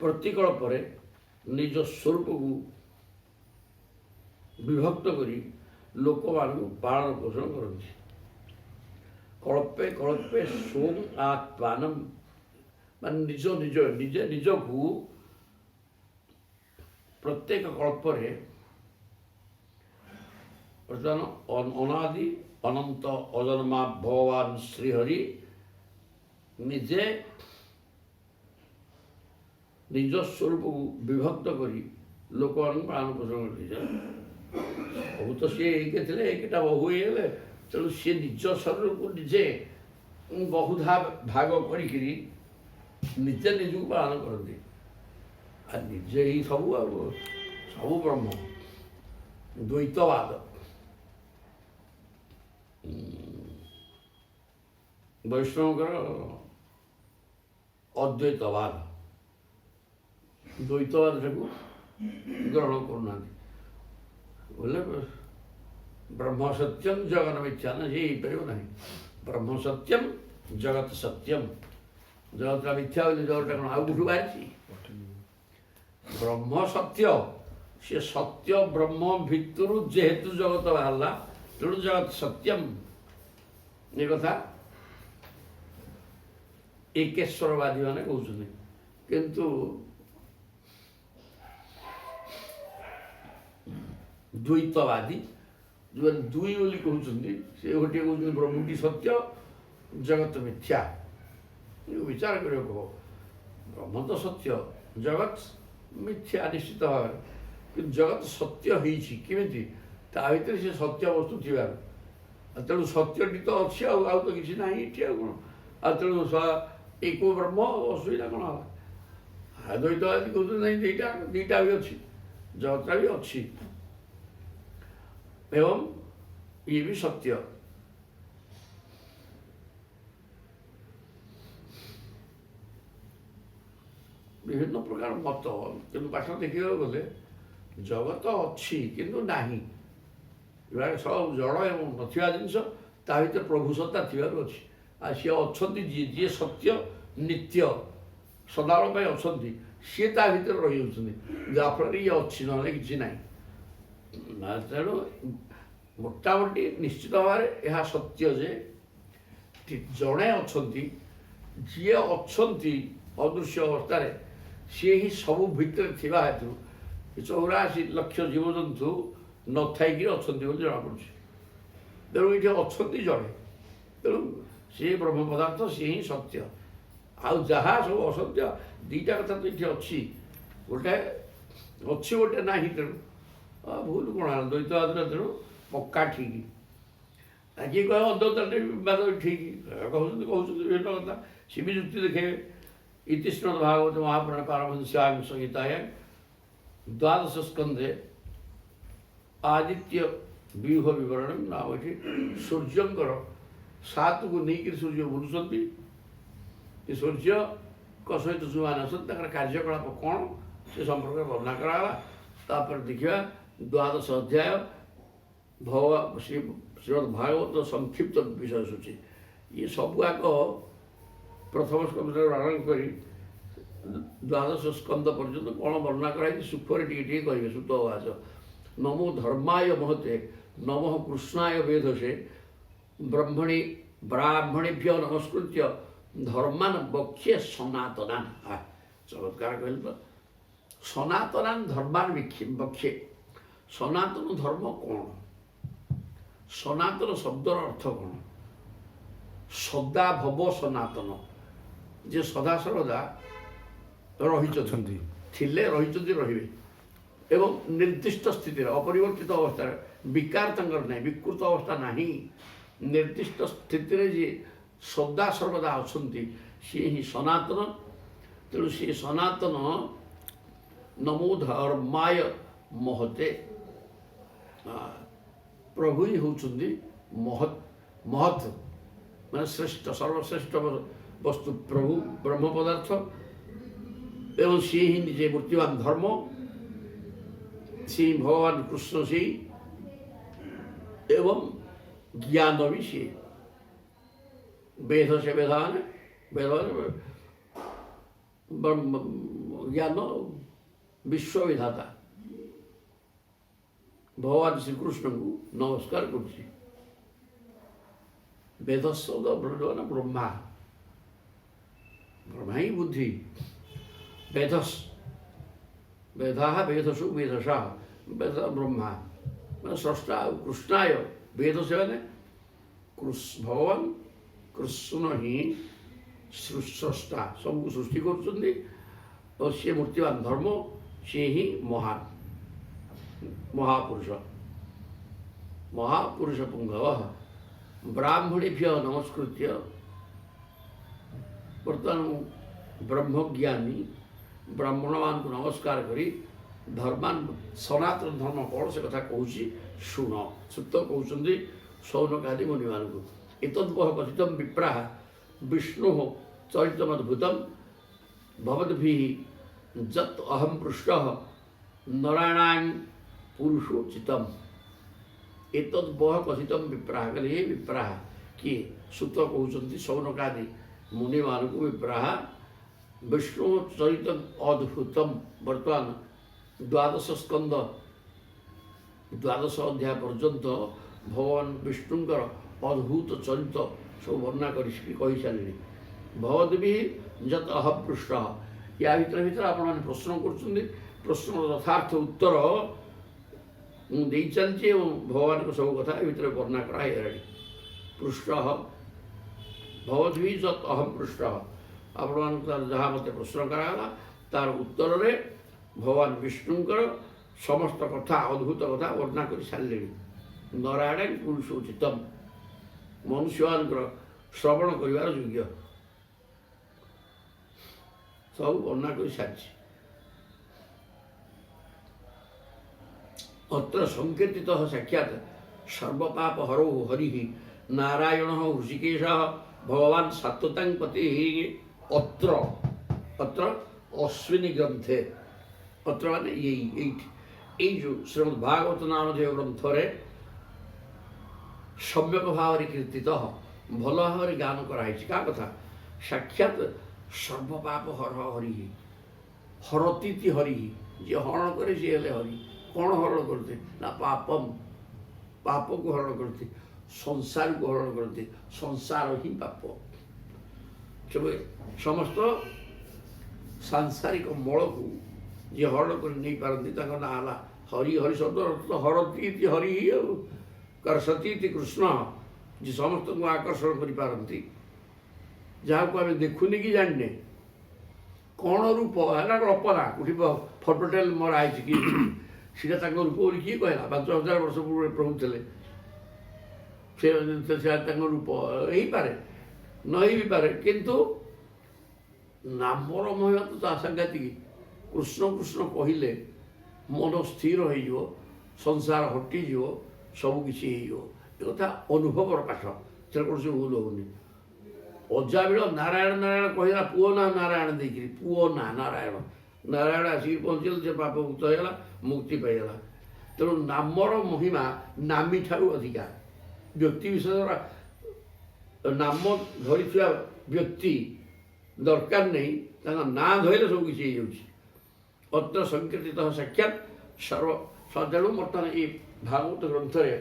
प्रतिकल्परे निज स्वरूप को विभक्त करी लोक मान पालन पोषण करती कल्पे कल्पे सोम आत्मान मान निज निज निजे निज को प्रत्येक कल्परे अनादि अनंत अजन्मा भगवान श्रीहरि निजे निज स्वरूप को विभक्त करी लोक पालन पोषण कर बहु तो सी एक एकटा बहु ये तेणु सी निज शरीर को निजे बहुधा भाग करी निजे निज को पालन करती निजे ही सब सब ब्रह्म द्वैतवाद वैष्णवकर अद्वैतवाद द्वैतवाद को ग्रहण करना बोले ब्रह्म सत्यम जगन मिथ्या ना ये पार ना ब्रह्म सत्यम जगत सत्यम जगत का मिथ्या जगत कौन आउ बाहरी ब्रह्म सत्य से सत्य ब्रह्म भितर जेहेतु जगत बाहर तेणु जगत सत्यम ये कथा एकेश्वरवादी मैंने कहते किंतु द्वैतवादी जो दुई बोली कहते से गोटे कहते ब्रह्मटी सत्य जगत मिथ्या विचार कर ब्रह्म तो सत्य जगत मिथ्या निश्चित भाव कि जगत सत्य होती भर से सत्य वस्तु थी तेणु सत्यटी तो अच्छी आउ तो किसी ना ये कौन तेणु एक ब्रह्म असुविधा कौन है द्वैतवादी कहते नहीं दीटा दीटा भी अच्छी जगतटा भी अच्छी एवं ये भी सत्य विभिन्न प्रकार मत कि पाठ देखा गले जगत अच्छी किंतु नहीं सब जड़ एवं नथिया जिनस ता भीतर प्रभु सत्ता थी सी अच्छा जी सत्य नित्य सदाबल अच्छा सी ता भीतर रही जाफल ये अच्छी ना कि ना तेणु मोटामोटी निश्चित भाव यह सत्य जे जड़े अच्छा जी अच्छा अदृश्य अवस्था सी ही सब भितर थी हेतु 84 लाख जीवजंतु न थी अच्छा जना पड़ी तेणु ये अच्छा जड़े तेणु सी ब्रह्म पदार्थ सी ही सत्य आउ जहाँ सब असत्य दीटा कथा तो ये अच्छी गोटे अच्छी गोटे ना तेणु भूल कौन द्वैतवाद तेणु पक्का ठीक किए कह अद्वैत ठीक कहते विभिन्न कथा सी भी युक्ति देखे इति श्रीमद्भागवत महापुराण पारमहंस्यां संहितायां द्वादश स्कंधे आदित्य व्यूह विवरण नाम ये सूर्यंकर 7 को नहीं सूर्य बुलुंट सूर्य सहित जो मैंने कार्यकलाप कौन से संपर्क वर्णना कराला तापर देखिए द्वादश अध्याय श्रीमद्भागवत संक्षिप्त विषय सूची ये सब आग प्रथम स्कंद आरंभ कर द्वादश स्कंद पर्यंत कौन वर्णना कराई सुखरे टे कहे सुतवाच नमो धर्माय महते नमो कृष्णाय वेधसे ब्रह्मणि ब्राह्मणेभ्य नमस्कृत्य धर्मान बक्ष्ये सनातनान चमत्कार कहल तो सनातनान धर्मान बक्ष्ये सनातन धर्म कौन सनातन शब्दर अर्थ कौन सदा भव सनातन जे सदा सर्वदा रही रही ଏବଂ ନିର୍ଦ୍ଦିଷ୍ଟ ସ୍ଥିତିରେ ଅପରିବର୍ତ୍ତିତ ଅବସ୍ଥାରେ ବିକାର ତାଙ୍କର ନାହିଁ, ବିକୃତ ଅବସ୍ଥା ନାହିଁ। ନିର୍ଦ୍ଦିଷ୍ଟ ସ୍ଥିତିରେ ଯିଏ ସଦା ସର୍ବଦା ଅଛନ୍ତି ସିଏ ହିଁ ସନାତନ। ତେଣୁ ସିଏ ସନାତନ ନମୋ ଧର୍ମାୟ ମହତେ, ପ୍ରଭୁ ହିଁ ହେଉଛନ୍ତି ମହତ୍ ମାନେ ଶ୍ରେଷ୍ଠ, ସର୍ବଶ୍ରେଷ୍ଠ ବସ୍ତୁ ପ୍ରଭୁ ବ୍ରହ୍ମ ପଦାର୍ଥ। ଏବଂ ସିଏ ହିଁ ନିଜେ ମୂର୍ତ୍ତିବାନ ଧର୍ମ, ସିଏ ଭଗବାନ କୃଷ୍ଣ ସେଇ, ଏବଂ ଜ୍ଞାନ ବି ସିଏ। ବେଦ ସେ ବେଦାନ, ବେଦ ଜ୍ଞାନ ବିଶ୍ୱବିଧାତା ଭଗବାନ ଶ୍ରୀକୃଷ୍ଣଙ୍କୁ ନମସ୍କାର କରୁଛି। ବେଦ ଶବ୍ଦ ବ୍ରହ୍ମା, ବ୍ରହ୍ମା ହିଁ ବୁଦ୍ଧି। ବେଦସ୍ ବେଦାଃ ବେଦସୁ ବେଦସା, ବେଦ ବ୍ରହ୍ମା ମାନେ ସ୍ରଷ୍ଟା। ଆଉ କୃଷ୍ଣାୟ ବେଦ ସେମାନେ ଭଗବାନ କୃଷ୍ଣ ହିଁ ସ୍ରଷ୍ଟା, ସବୁକୁ ସୃଷ୍ଟି କରୁଛନ୍ତି। ଆଉ ସିଏ ମୂର୍ତ୍ତିବାନ ଧର୍ମ, ସିଏ ହିଁ ମହାନ ମହାପୁରୁଷ। ମହାପୁରୁଷ ପୁଙ୍ଗବ ବ୍ରାହ୍ମଣେଭ୍ୟ ନମସ୍କୃତ୍ୟ। ବର୍ତ୍ତମାନ ମୁଁ ବ୍ରହ୍ମଜ୍ଞାନୀ ବ୍ରାହ୍ମଣମାନଙ୍କୁ ନମସ୍କାର କରି ଧର୍ମାନ ସନାତନ ଧର୍ମ କ'ଣ ସେ କଥା କହୁଛି ଶୁଣ। ସୂତ କହୁଛନ୍ତି ସୌନକାଦି ମୁନିମାନଙ୍କୁ, ଏତଦ୍ବହ କଥିତଂ ବିପ୍ରାହ ବିଷ୍ଣୁ ଚରିତମଦ୍ଭୁତଂ ଭବଦ୍ଭିଃ ଯତ୍ ଅହଂ ପୃଷ୍ଟଃ ନରାୟଣାଂ ପୁରୁଷୋଚିତମ୍। ଏତଦ୍ବହ କଥିତଂ ବିପ୍ରାହ, କହିଲେ ହେ ବିପ୍ରାହ, କିଏ? ସୂତ କହୁଛନ୍ତି ସୌନକାଦି ମୁନିମାନଙ୍କୁ ବିପ୍ରାହ ବିଷ୍ଣୁ ଚରିତ ଅଦ୍ଭୁତମ୍। ବର୍ତ୍ତମାନ ଦ୍ୱାଦଶ ସ୍କନ୍ଦ ଦ୍ୱାଦଶ ଅଧ୍ୟାୟ ପର୍ଯ୍ୟନ୍ତ ଭଗବାନ ବିଷ୍ଣୁଙ୍କର ଅଦ୍ଭୁତ ଚରିତ ସବୁ ବର୍ଣ୍ଣନା କରି କହିସାରିଲେଣି। ଭବଦ୍ଭିଃ ଯତ୍ ଅହଂ ପୃଷ୍ଟଃ, ୟା ଭିତରେ ଆପଣମାନେ ପ୍ରଶ୍ନ କରୁଛନ୍ତି, ପ୍ରଶ୍ନର ଯଥାର୍ଥ ଉତ୍ତର ମୁଁ ଦେଇ ଚାଲିଛି ଏବଂ ଭଗବାନଙ୍କ ସବୁ କଥା ଏ ଭିତରେ ବର୍ଣ୍ଣନା କରା ହେଇଗଲାଣି। ପୃଷ୍ଟଃ ଭବଦ୍ଭିଃ ଯତ୍ ଅହଂ ପୃଷ୍ଟଃ, ଆପଣମାନଙ୍କୁ ଯାହା ମୋତେ ପ୍ରଶ୍ନ କରାଗଲା ତାର ଉତ୍ତରରେ ଭଗବାନ ବିଷ୍ଣୁଙ୍କର ସମସ୍ତ କଥା, ଅଦ୍ଭୁତ କଥା ବର୍ଣ୍ଣନା କରି ସାରିଲେଣି। ନରାୟଣ ପୁରୁଷୋଚିତମ୍, ମନୁଷ୍ୟମାନଙ୍କର ଶ୍ରବଣ କରିବାର ଯୋଗ୍ୟ ସବୁ ବର୍ଣ୍ଣନା କରି ସାରିଛି। ଅତ୍ର ସଂକୀର୍ତ୍ତିତ ସାକ୍ଷାତ ସର୍ବପାପ ହରୌ ହରିଃ ନାରାୟଣ ହୃଷିକେଶ ଭଗବାନ ସାତ୍ୱତାଂ ପତି। ଅତ୍ର ଅତ୍ର ଅଶ୍ୱିନୀ ଗ୍ରନ୍ଥେ, ଅତ୍ର ମାନେ ଏଇଠି, ଏଇ ଯେଉଁ ଶ୍ରୀମଦ୍ ଭାଗବତ ନାମଧେୟ ଗ୍ରନ୍ଥରେ ସମ୍ୟକ ଭାବରେ କୀର୍ତ୍ତିତ, ଭଲ ଭାବରେ ଗାନ କରାହେଇଛି। କାହା କଥା? ସାକ୍ଷାତ ସର୍ବପାପ ହର ହରିଃ, ହରତୀତି ହରିଃ, ଯିଏ ହରଣ କରେ ସିଏ ହେଲେ ହରି। କ'ଣ ହରଣ କରନ୍ତି ନା ପାପମ୍, ପାପକୁ ହରଣ କରନ୍ତି, ସଂସାରକୁ ହରଣ କରନ୍ତି। ସଂସାର ହିଁ ପାପ। ସମସ୍ତ ସାଂସାରିକ ମଳକୁ ଯିଏ ହରଣ କରି ନେଇପାରନ୍ତି ତାଙ୍କ ନାଁ ହେଲା ହରି। ହରି ଶବ୍ଦ ଅର୍ଥ ହରତୀତି ହରି ଆଉ କର୍ଷତୀତି କୃଷ୍ଣ, ଯିଏ ସମସ୍ତଙ୍କୁ ଆକର୍ଷଣ କରିପାରନ୍ତି, ଯାହାକୁ ଆମେ ଦେଖୁନି କି ଜାଣିନେ। କ'ଣ ରୂପ ହେଲା କଳ୍ପନା, କୋଉଠି ଫଟୋଟେଲ ମରା ହେଇଛି କି ସେଇଟା ତାଙ୍କ ରୂପ ବୋଲି କିଏ କହିଲା? 5000 ବର୍ଷ ପୂର୍ବରେ ପ୍ରଭୁ ଥିଲେ, ସେ ତାଙ୍କ ରୂପ ହେଇପାରେ ନ ହେଇ ବି ପାରେ, କିନ୍ତୁ ନାମର ମହିମା ତ ସାଂଘାତିକ। କୃଷ୍ଣ କୃଷ୍ଣ କହିଲେ ମନ ସ୍ଥିର ହେଇଯିବ, ସଂସାର ହଟିଯିବ, ସବୁକିଛି ହେଇଯିବ। ଏ କଥା ଅନୁଭବର ପାଠ, ସେଟା କୌଣସି ଭୁଲ ହେଉନି। ଅଜାବିଳ ନାରାୟଣ ନାରାୟଣ କହିଲା, ପୁଅ ନା ନାରାୟଣ ଦେଇକିରି, ପୁଅ ନା ନାରାୟଣ, ନାରାୟଣ ଆସିକି ପହଞ୍ଚିଲେ, ସେ ପାପ ମୁକ୍ତ ହେଇଗଲା, ମୁକ୍ତି ପାଇଗଲା। ତେଣୁ ନାମର ମହିମା ନାମୀ ଠାରୁ ଅଧିକା। ବ୍ୟକ୍ତି ବିଶେଷର ନାମ ଧରିଥିବା ବ୍ୟକ୍ତି ଦରକାର ନାହିଁ, ତାଙ୍କ ନାଁ ଧରିଲେ ସବୁ କିଛି ହେଇଯାଉଛି। ଅତ୍ର ସଂକୀର୍ତ୍ତିତ ସାକ୍ଷାତ ତେଣୁ ବର୍ତ୍ତମାନ ଏଇ ଭାଗବତ ଗ୍ରନ୍ଥରେ,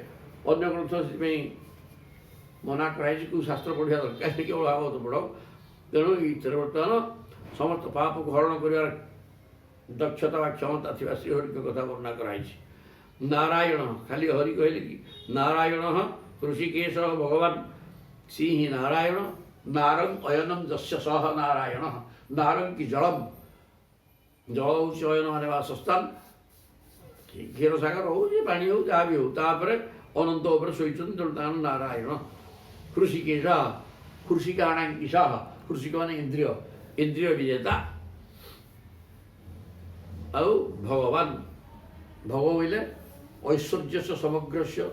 ଅନ୍ୟ ଗ୍ରନ୍ଥ ସେଥିପାଇଁ ମନା କରାଯାଇଛି, କେଉଁ ଶାସ୍ତ୍ର ପଢ଼ିବା ଦରକାର ନାହିଁ, କେବଳ ଭାଗବତ ପଢ଼। ତେଣୁ ଏଇଥିରେ ବର୍ତ୍ତମାନ ସମସ୍ତ ପାପକୁ ହରଣ କରିବାର ଦକ୍ଷତା ବା କ୍ଷମତା ଥିବା ଶ୍ରୀହରିଙ୍କ କଥା ବର୍ଣ୍ଣନା କରାଯାଇଛି। ନାରାୟଣ, ଖାଲି ହରି କହିଲେ କି? ନାରାୟଣ ଋଷିକେଶ ଭଗବାନ, ସିଏ ହିଁ ନାରାୟଣ। ନାରଂ ଅୟନಂ ଯସ୍ୟ ସହ ନାରାୟଣ, ନାରଂ କି ଜଳମ୍, ଜଳ ହେଉଛି ଅୟନ ମାନେ ବାସସ୍ଥାନ, କ୍ଷୀର ସାଗର ହଉ ଯେ ପାଣି ହଉ ଯାହା ବି ହଉ ତାପରେ ଅନନ୍ତ ଉପରେ ଶୋଇଛନ୍ତି। ତେଣୁ ତାଙ୍କ ନାରାୟଣ ହୃଷିକେଶ ହୃଷିକାଣ ଇଶାହ ହୃଷିକ ମାନେ ଇନ୍ଦ୍ରିୟ ଇନ୍ଦ୍ରିୟ ବିଜେତା। ଆଉ ଭଗବାନ ଭଗ ବୋଇଲେ ଐଶ୍ୱର୍ଯ୍ୟସ ସମଗ୍ରସ୍ୟ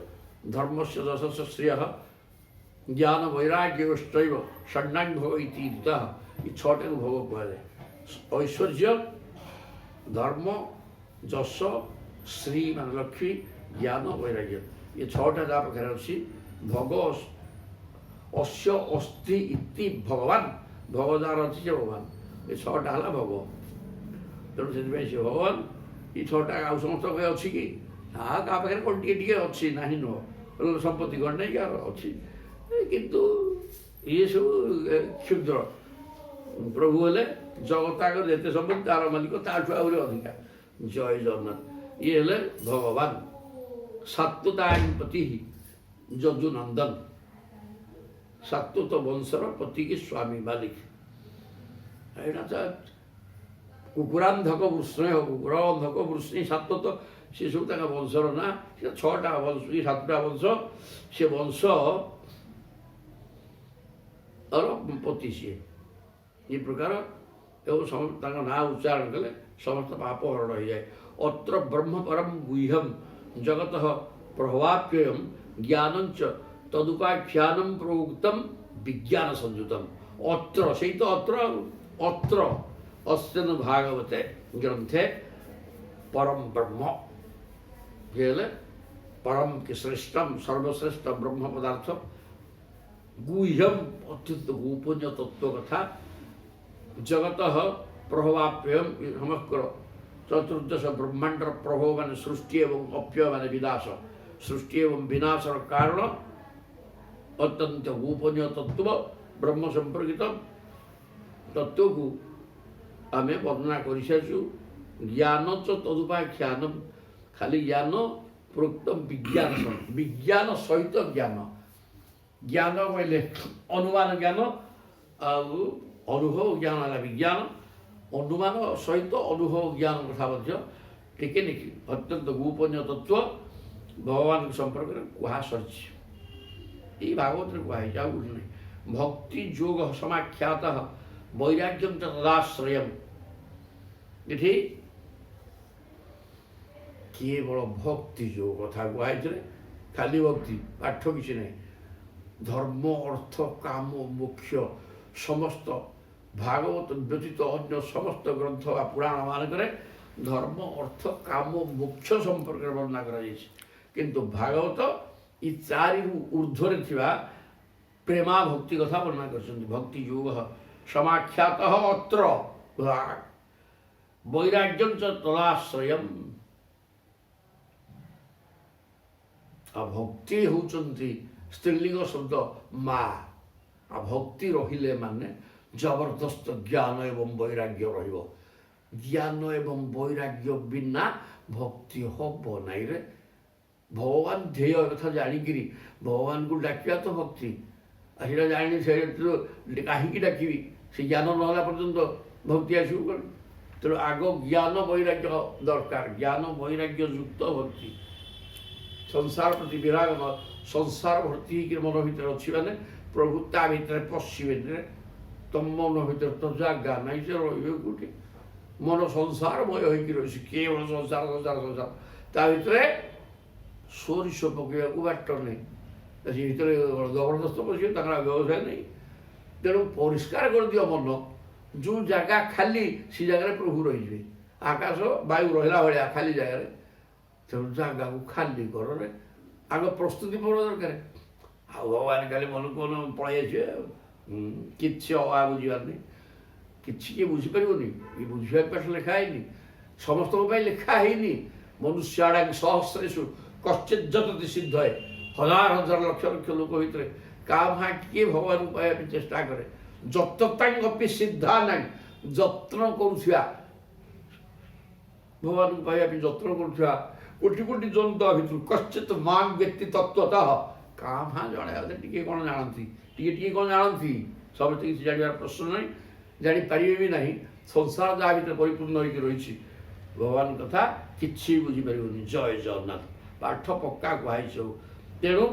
ଧର୍ମସ୍ୟ ଦଶସ ଶ୍ରେୟ ଜ୍ଞାନ ବୈରାଗ୍ୟଷ୍ଟୈବ ଷଣ୍ଣାଙ୍ଗ ଭୋଗ ଇତିତା। ଏ ଛଅଟାକୁ ଭୋଗ କୁହାଯାଏ। ଐଶ୍ୱର୍ଯ୍ୟ ଧର୍ମ ଯଶ ଶ୍ରୀ ମାନେ ଲକ୍ଷ୍ମୀ ଜ୍ଞାନ ବୈରାଗ୍ୟ ଏ ଛଅଟା ଯାହା ପାଖରେ ଅଛି। ଭୋଗ ଅସ୍ୟ ଅସ୍ତି ଇତି ଭଗବାନ ଭୋଗ ଯାହାର ଅଛି ସେ ଭଗବାନ। ଏ ଛଅଟା ହେଲା ଭୋଗ। ତେଣୁ ସେଥିପାଇଁ ସେ ଭଗବାନ। ଏ ଛଅଟା ଆଉ ସମସ୍ତଙ୍କ ପାଖରେ ଅଛି କି? କାହା ପାଖରେ କ'ଣ ଟିକେ ଟିକେ ଅଛି ନାହିଁ ନୁହଁ। ସମ୍ପତ୍ତି କ'ଣ ନାହିଁ କାହାର ଅଛି କିନ୍ତୁ ଇଏ ସବୁ କ୍ଷୁଦ୍ର। ପ୍ରଭୁ ହେଲେ ଜଗତାଙ୍କର ଯେତେ ସମ୍ପତ୍ତି ତାର ମାଲିକ ତାଠୁ ଆହୁରି ଅଧିକା। ଜୟ ଜଗନ୍ନାଥ। ଇଏ ହେଲେ ଭଗବାନ। ସାତ୍ୱତାୟନପତି ଯଦୁନନ୍ଦନ ସାତ୍ୱତ ବଂଶର ପତି କି ସ୍ୱାମୀ ମାଲିକ। ଏଇଟା ତ କୁକୁରାନ୍ଧକ ବୃଷ୍ଣେୟ କୁକୁର ଅନ୍ଧକ ବୃଷ୍ଣି ସାତ୍ୱତ ସେ ସବୁ ତାଙ୍କ ବଂଶର ନା। ସେ ଛଅଟା ବଂଶ ଏ ସାତଟା ବଂଶ ସେ ବଂଶ ପତି ସିଏ। ଏ ପ୍ରକାର ଏବଂ ତାଙ୍କ ନାଁ ଉଚ୍ଚାରଣ କଲେ ସମସ୍ତ ପାପ ହରଣ ହୋଇଯାଏ। ଅତ୍ର ବ୍ରହ୍ମ ପରମ ଗୁହ୍ୟମ ଜଗତ ପ୍ରଭାପ୍ୟୟମ ଜ୍ଞାନଞ୍ଚ ତଦୁପାଖ୍ୟାନମ ପ୍ରୋକ୍ତମ ବିଜ୍ଞାନ ସଂଯୁତମ। ଅତ୍ର ସେଇ ତ ଅତ୍ର ଅତ୍ର ଅସ୍ତେନ ଭାଗବତେ ଗ୍ରନ୍ଥେ ପରମ ବ୍ରହ୍ମ ହେଲେ परम के श्रेष्ठम सर्वश्रेष्ठ ब्रह्म पदार्थ गुह्यम अत्यंत गोपनीय तत्व कथा जगत प्रभाप्यम समग्र चतुर्दश ब्रह्मांड प्रभाव मान सृष्टि एवं अप्यय मान विनाश सृष्टि एवं विनाशर कारण अत्यंत गोपनीय तत्व ब्रह्म संपर्कित तत्व को आम वर्णना कर ज्ञान च तदुपाख्यानम खाली ज्ञान प्रोक्तम विज्ञान विज्ञान सहित ज्ञान ज्ञान कहले अनुमान ज्ञान अनुभव ज्ञान है विज्ञान अनुमान सहित अनुभव ज्ञान कथा टिके निकी अत्यंत गोपनीय तत्व भगवान के संपर्क में कहा सरी भागवत में कहा नहीं भक्ति योग समाख्यात वैराग्यम तदाश्रयम ये केवल भक्ति जो कथा कहुए खाली भक्ति पाठ किसी नहीं धर्म अर्थ काम मोक्ष समस्त भागवत व्यतीत अन्य समस्त ग्रंथ व पुराण मानक धर्म अर्थ काम मोक्ष संपर्क वर्णना किंतु भागवत ये चारि ऊर्ध्वे थिबा प्रेमा भक्ति कथा वर्णना कर भक्ति योग समाख्यात अत्र वैराग्यम च तदाश्रयम भक्ति होचंती स्त्रीलिंग शब्द माँ आ भक्ति रहिले माने जबरदस्त ज्ञान एवं वैराग्य रहिबो ज्ञान एवं वैराग्य बिना भक्ति हम नाई रे भगवान ध्येय कथा जानिकी भगवान को डाकिया तो भक्ति आटा जानी से कहीं डाकि से ज्ञान ना पर्यंत भक्ति आसो तेणु आग ज्ञान वैराग्य दरकार ज्ञान वैराग्य युक्त भक्ति संसार प्रति विराग संसार भर्ती मन भर अच्छी मैंने प्रभु ता भर पशिवे तुम मन भर तो जगह नहीं से रोटे मन संसारमय होकर रही केवल संसार संसार संसार ता भर सोरिष पकड़ बाट नहीं जबरदस्त पशे व्यवसाय नहीं तेणु परिष्कार कर दियो मन जो जगह खाली सी जगह प्रभु रही आकाश वायु रहा भाया खाली जगह तेणु जगह को खाली कर आग प्रस्तुति पड़ा दरकार भगवान खाली मन को पलि आसवे कि अभाव बुझार नहीं कि बुझीपर ये बुझा पाठ लिखाई समस्त लिखा है मनुष्याड़ा सहस्रेशु कश्चित जतति सिद्ध है हजार हजार लक्ष लक्ष लोक भर का भाँ किए भगवान को पाइबा चेष्टा करे जततांगपि सिद्धा ना जत्न करुवा भगवान को पाइबा जत्न करुवा कोटि कोटि जंतु भर कश्चित मां व्यक्ति तत्वतः का भाँ जड़े टे कौन जानती टे कौन जानती समस्त किसी जानवर प्रश्न नहीं जापारे भी ना संसार जहाँ भर परिपूर्ण होकर रही भगवान कथा କିଛି ବୁଝିପାରିବନି। ଜୟ ଜଗନ୍ନାଥ ପାଠ ପକ୍କା କୁହାଇଛି ସବୁ। ତେଣୁ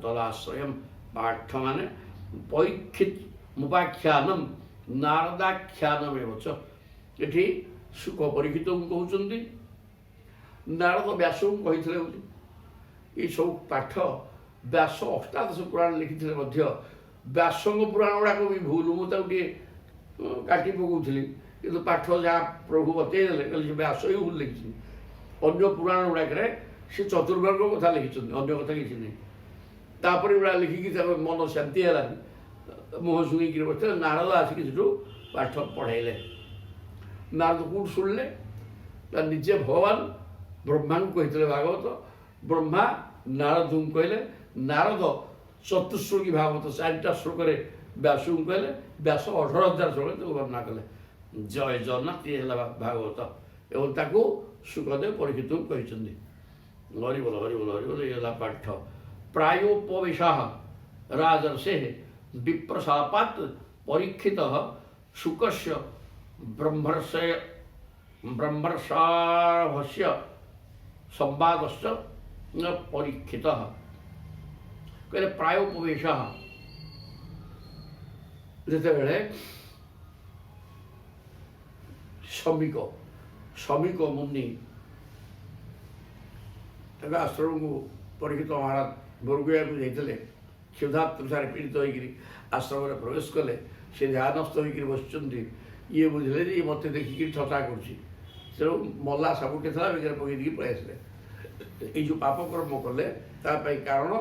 ତଦାଶ୍ରୟମ୍ ପାଠ ମାନେ ପରୀକ୍ଷିତ ମୁପାଖ୍ୟାନମ୍ ନାରଦାଖ୍ୟାନମ୍ ଏବଚ। ଏଠି ସୁଖ ପରୀକ୍ଷିତଙ୍କୁ କହୁଛନ୍ତି, ନାରଦ ବ୍ୟାସଙ୍କୁ କହିଥିଲେ ବୋଲି। ଏସବୁ ପାଠ ବ୍ୟାସ ଅଷ୍ଟାଦଶ ପୁରାଣ ଲେଖିଥିଲେ ମଧ୍ୟ ବ୍ୟାସଙ୍କ ପୁରାଣ ଗୁଡ଼ାକ ବି ଭୁଲ। ମୁଁ ତାକୁ ଟିକେ କାଟି ପକାଉଥିଲି, କିନ୍ତୁ ପାଠ ଯାହା ପ୍ରଭୁ ବତେଇ ଦେଲେ କହିଲେ ସେ ବ୍ୟାସ ହିଁ ଭୁଲ ଲେଖିଛନ୍ତି। ଅନ୍ୟ ପୁରାଣ ଗୁଡ଼ାକରେ ସେ ଚତୁର୍ମାର୍ଗ କଥା ଲେଖିଛନ୍ତି, ଅନ୍ୟ କଥା କିଛି ନାହିଁ। ତାପରେ ଗୁଡ଼ା ଲେଖିକି ତାଙ୍କ ମନ ଶାନ୍ତି ହେଲାନି, ମୁହଁ ଶୁଣିକିରି ବସିଥିଲେ। ନାରଦ ଆସିକି ସେଠୁ ପାଠ ପଢ଼େଇଲେ। ନାରଦ କୋଉଠୁ ଶୁଣିଲେ? ତା ନିଜେ ଭଗବାନ ବ୍ରହ୍ମାଙ୍କୁ କହିଥିଲେ ଭାଗବତ। ବ୍ରହ୍ମା ନାରଦଙ୍କୁ କହିଲେ, ନାରଦ ଚତୁଶ୍ଲୋକୀ ଭାଗବତ 4ଟା ଶ୍ଲୋକରେ ବ୍ୟାସଙ୍କୁ କହିଲେ, ବ୍ୟାସ 18,000 ଶ୍ଲୋକରେ ତାକୁ ବର୍ଣ୍ଣନା କଲେ। ଜୟ ଜଗନ୍ନାଥ, ଇଏ ହେଲା ଭାଗବତ। ଏବଂ ତାକୁ ସୁଖଦେବ ପରୀକ୍ଷିତଙ୍କୁ କହିଛନ୍ତି। ହରିବୋଲ ହରିବୋଲ ହରିବୋଲ, ଇଏ ହେଲା ପାଠ। ପ୍ରାୟୋପବେଶାଃ ରାଜର୍ଷେଃ ବିପ୍ରଶାପାତ୍ ପରୀକ୍ଷିତଃ ଶୁକସ୍ୟ ବ୍ରହ୍ମର୍ଷାଭସ୍ୟ ସମ୍ବାଦଶ୍ଚ ପରୀକ୍ଷିତଃ। କହିଲେ ପ୍ରାୟୋପବେଶାଃ, ଯେତେବେଳେ ଶମିକ ମୁନି ତାଙ୍କ ଆଶ୍ରମକୁ ପରୀକ୍ଷିତ ମହାରାଜ ବରଗୁୟାକୁ ଯାଇଥିଲେ। କ୍ଷୁଧାତୃଷାରେ ପୀଡ଼ିତ ହୋଇକରି ଆଶ୍ରମରେ ପ୍ରବେଶ କଲେ। ସେ ଧ୍ୟାନସ୍ଥ ହୋଇକରି ବସିଛନ୍ତି। ଇଏ ବୁଝିଲେ ଯେ ଇଏ ମୋତେ ଦେଖିକିରି ଠଟା କରୁଛି। ତେଣୁ ମଲା ସାବୁଟେ ଥିଲା, ବେଗରେ ପକେଇ ଦେଇକି ପଳେଇ ଆସିଲେ। ଏଇ ଯେଉଁ ପାପ କର୍ମ କଲେ ତା ପାଇଁ କାରଣ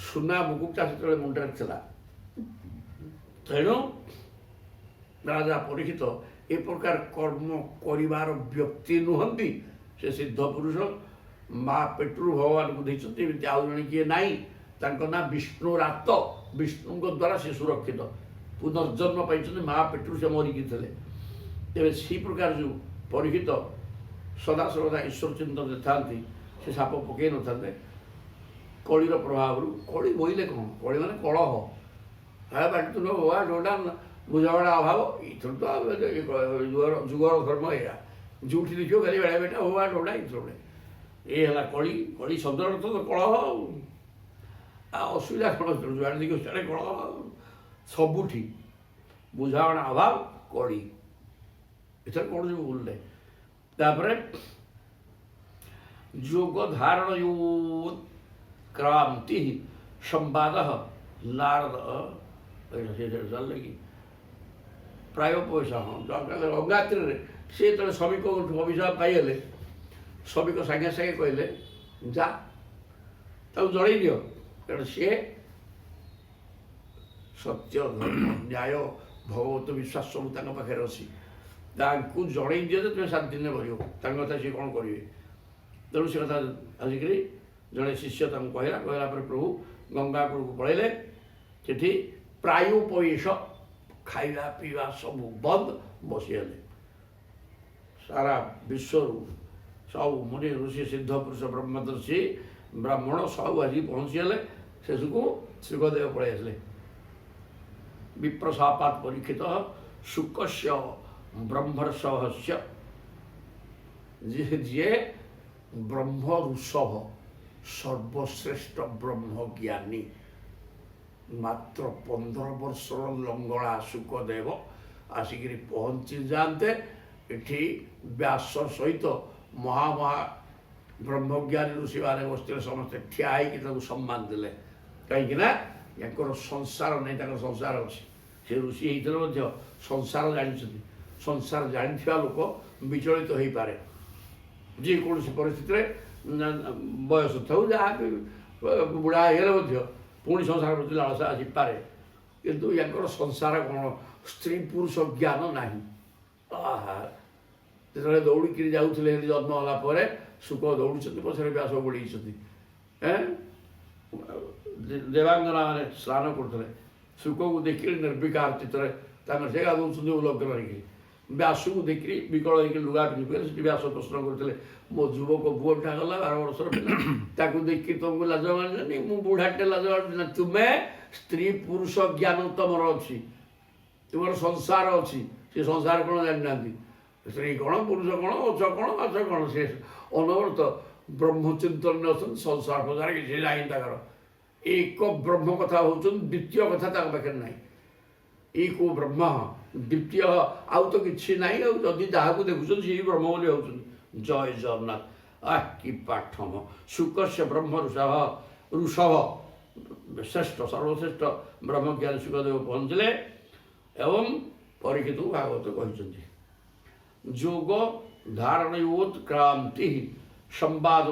ସୁନା ମୁକୁଟଟା ସେତେବେଳେ ମୁଣ୍ଡରେ ଥିଲା। ତେଣୁ ରାଜା ପରୀକ୍ଷିତ ଏ ପ୍ରକାର କର୍ମ କରିବାର ବ୍ୟକ୍ତି ନୁହନ୍ତି। ସେ ସିଦ୍ଧ ପୁରୁଷ, ମା ପେଟରୁ ଭଗବାନଙ୍କୁ ଦେଇଛନ୍ତି। ଏମିତି ଆଉ ଜଣେ କିଏ ନାହିଁ। ତାଙ୍କ ନାଁ ବିଷ୍ଣୁରାତ। ବିଷ୍ଣୁଙ୍କ ଦ୍ୱାରା ସେ ସୁରକ୍ଷିତ, ପୁନର୍ଜନ୍ମ ପାଇଛନ୍ତି। ମା ପେଟରୁ ସେ ମରିକି ଥିଲେ। ତେବେ ସେହି ପ୍ରକାର ଯେଉଁ ପରୀକ୍ଷିତ ସଦାସର୍ବଦା ଈଶ୍ୱର ଚିନ୍ତନରେ ଥାନ୍ତି, ସେ ସାପ ପକାଇ ନଥାନ୍ତେ। କଳିର ପ୍ରଭାବରୁ, କଳି ବୋଇଲେ କ'ଣ? କଳି ମାନେ କଳହ, ବାଟିତୁନ ହବା ଡୋଡ଼ା, ବୁଝାମଣା ଅଭାବ। ଏଇଥର ତ ଯୁଗର ଧର୍ମ ଏଇଆ। ଯେଉଁଠି ଦେଖିବ ଖାଲି ବେଳା ବେଟା ହବା ଡୋଡ଼ା, ଏଇଥର ଏ ହେଲା କଳି। କଳି ଶବ୍ଦର ଅର୍ଥ ତ କଳହ। ଆଉ ଅସୁବିଧା କ'ଣ? ଯୁଆଡ଼େ ଦେଖିବ ସିଆଡ଼େ କଳହ। ସବୁଠି ବୁଝାମଣା ଅଭାବ, କଳି। ଏଥର କ'ଣ ଯେଉଁ ଭୁଲ ନାହିଁ। ତାପରେ ଯୋଗ ଧାରଣ କ୍ରାନ୍ତି ସମ୍ବାଦ ନାରଦ ଚାଲିଲେ କି ପ୍ରାୟ ପଇସା। ହଁ, ଅଗାତ୍ରୀରେ ସେ ଯେତେବେଳେ ଶ୍ରମିକଠୁ ଅଭିଶାପ ପାଇଗଲେ, ଶ୍ରମିକ ସାଙ୍ଗେ ସାଙ୍ଗେ କହିଲେ ଯା ତାକୁ ଜଣେଇ ଦିଅ। କାରଣ ସିଏ ସତ୍ୟ, ଧର୍ମ, ନ୍ୟାୟ, ଭଗବତ ବିଶ୍ୱାସ ସବୁ ତାଙ୍କ ପାଖରେ ଅଛି। ତାଙ୍କୁ ଜଣେଇ ଦିଅ ଯେ ତୁମେ ଶାନ୍ତିରେ ରହିବ। ତାଙ୍କ କଥା ସିଏ କ'ଣ କରିବେ। ତେଣୁ ସେ କଥା ଆସିକରି ଜଣେ ଶିଷ୍ୟ ତାଙ୍କୁ କହିଲା। ପରେ ପ୍ରଭୁ ଗଙ୍ଗା କୂଳକୁ ପଳେଇଲେ। ସେଠି ପ୍ରାୟୋପବେଶ, ଖାଇବା ପିଇବା ସବୁ ବନ୍ଦ, ବସିଗଲେ। ସାରା ବିଶ୍ୱରୁ ସବୁ ମୁନି ଋଷି ସିଦ୍ଧ ପୁରୁଷ ବ୍ରହ୍ମଦର୍ଶୀ ବ୍ରାହ୍ମଣ ସବୁ ଆସିକି ପହଞ୍ଚିଗଲେ। ଶେଷକୁ ସୁଖଦେବ ପଳେଇ ଆସିଲେ। ବିପ୍ରଶାପାତ ପରୀକ୍ଷିତ ଶୁକସ୍ୟ ବ୍ରହ୍ମର୍ଷଭସ୍ୟ, ଯିଏ ବ୍ରହ୍ମ ଋଷଭ, ସର୍ବଶ୍ରେଷ୍ଠ ବ୍ରହ୍ମଜ୍ଞାନୀ, ମାତ୍ର 15 ବର୍ଷର ଲଙ୍ଗଳା ସୁଖଦେବ ଆସିକିରି ପହଞ୍ଚି ଯାଆନ୍ତେ। ଏଠି ବ୍ୟାସ ସହିତ ମହାମହା ବ୍ରହ୍ମଜ୍ଞାନୀ ଋଷିମାନେ ବସିଥିଲେ। ସମସ୍ତେ ଠିଆ ହେଇକି ତାକୁ ସମ୍ମାନ ଦେଲେ। କାହିଁକି ନା ୟାଙ୍କର ସଂସାର ନାହିଁ, ତାଙ୍କର ସଂସାର ଅଛି। ସେ ଋଷି ହେଇଥିଲେ ମଧ୍ୟ ସଂସାର ଜାଣିଛନ୍ତି। ସଂସାର ଜାଣିଥିବା ଲୋକ ବିଚଳିତ ହୋଇପାରେ। ଯେକୌଣସି ପରିସ୍ଥିତିରେ ବୟସ ଥାଉ, ଯାହା ବୁଢ଼ା ହେଇଗଲେ ମଧ୍ୟ ପୁଣି ସଂସାର ପ୍ରତି ଲାଳସା ଆସିପାରେ। କିନ୍ତୁ ୟାଙ୍କର ସଂସାର କ'ଣ? ସ୍ତ୍ରୀ ପୁରୁଷ ଜ୍ଞାନ ନାହିଁ। ଯେତେବେଳେ ଦୌଡ଼ିକିରି ଯାଉଥିଲେ, ହେଲେ ଜନ୍ମ ହେଲା ପରେ ସୁଖ ଦୌଡ଼ୁଛନ୍ତି, ପଛରେ ବ୍ୟାସ ଗୋଡ଼େଇଛନ୍ତି। ଦେବାଙ୍ଗନାମାନେ ସ୍ନାନ କରୁଥିଲେ। ସୁଖକୁ ଦେଖିଲି ନିର୍ବିକାର ଚିତ୍ତରେ ତାଙ୍କର ସେ ଗାଧଉଛନ୍ତି ଉଲଗ୍ନ ହେଇକିରି। ବ୍ୟାସକୁ ଦେଖିଲି ବିକଳ ହେଇକି ଲୁଗା ପିନ୍ଧିଲେ। ସେଠି ବ୍ୟାସ ପ୍ରଶ୍ନ କରୁଥିଲେ, ମୋ ଯୁବକ ପୁଅଟା ଗଲା 12 ବର୍ଷର ପିଲା, ତାକୁ ଦେଖିକି ତୁମକୁ ଲାଜ ମାନିଲାନି? ମୁଁ ବୁଢ଼ାଟେ ଲାଜ ମାନିବି ନା? ତୁମେ ସ୍ତ୍ରୀ ପୁରୁଷ ଜ୍ଞାନ ତମର ଅଛି, ତୁମର ସଂସାର ଅଛି। ସେ ସଂସାର କ'ଣ ଜାଣିନାହାନ୍ତି। ସ୍ତ୍ରୀ କ'ଣ ପୁରୁଷ କ'ଣ ଅଛ କ'ଣ ମାଛ କ'ଣ ସେ ଅନବରତ ବ୍ରହ୍ମଚିନ୍ତନ ଅଛନ୍ତି ସଂସାର ଫସାର କିଛି ନାହିଁ ତାଙ୍କର ଏକ ବ୍ରହ୍ମ କଥା ହେଉଛନ୍ତି ଦ୍ୱିତୀୟ କଥା ତାଙ୍କ ପାଖରେ ନାହିଁ ଏକ ବ୍ରହ୍ମ ଦ୍ୱିତୀୟ ଆଉ ତ କିଛି ନାହିଁ ଆଉ ଯଦି ଯାହାକୁ ଦେଖୁଛନ୍ତି ସେଇ ବ୍ରହ୍ମ ବୋଲି ହେଉଛନ୍ତି ଜୟ ଜଗନ୍ନାଥ କି ପାଠମ ଶୁକସ୍ୟ ବ୍ରହ୍ମ ଋଷଭ ଶ୍ରେଷ୍ଠ ସର୍ବଶ୍ରେଷ୍ଠ ବ୍ରହ୍ମଜ୍ଞାନୀ ସୁଖଦେବ ପହଞ୍ଚିଲେ ଏବଂ ପରୀକ୍ଷିତ ଭାଗବତ କହିଛନ୍ତି ଯୋଗ ଧାରଣୋତ୍କ୍ରାନ୍ତି ସମ୍ବାଦ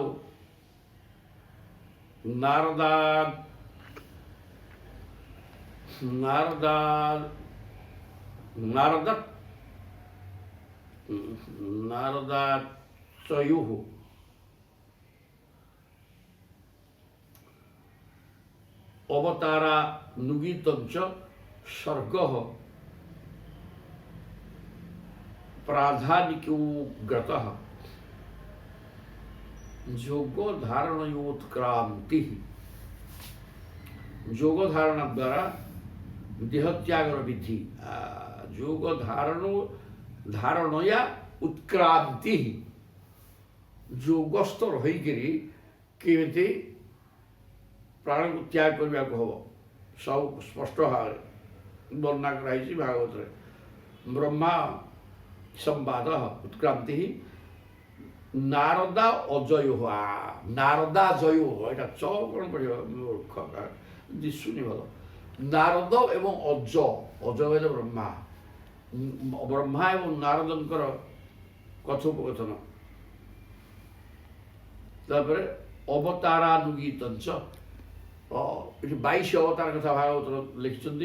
ନାରଦାଚୟୁ ଅବତାରାनुगीतं सर्ग प्राधानिको ग्रतः जोग धारणयोत्क्रांति जोग धारण द्वारा देहत्यागर विधि जोग धारणया उत्क्रांति जोगस्थ रहीकि केमिति प्राण को त्याग करने को हम सब स्पष्ट भाव वर्णना कराई भागवत ब्रह्मा संवाद उत्क्रांति नारदा अजय नारदा जय यहाँ च कौन पड़ो मूर्ख दिशुनि भल नारद एवं अज बोले ब्रह्मा ब्रह्मा एवं नारदंकर कथोपकथन तापर अवतारानुगीतं ये 22 अवतार कथा भागवत लिखिं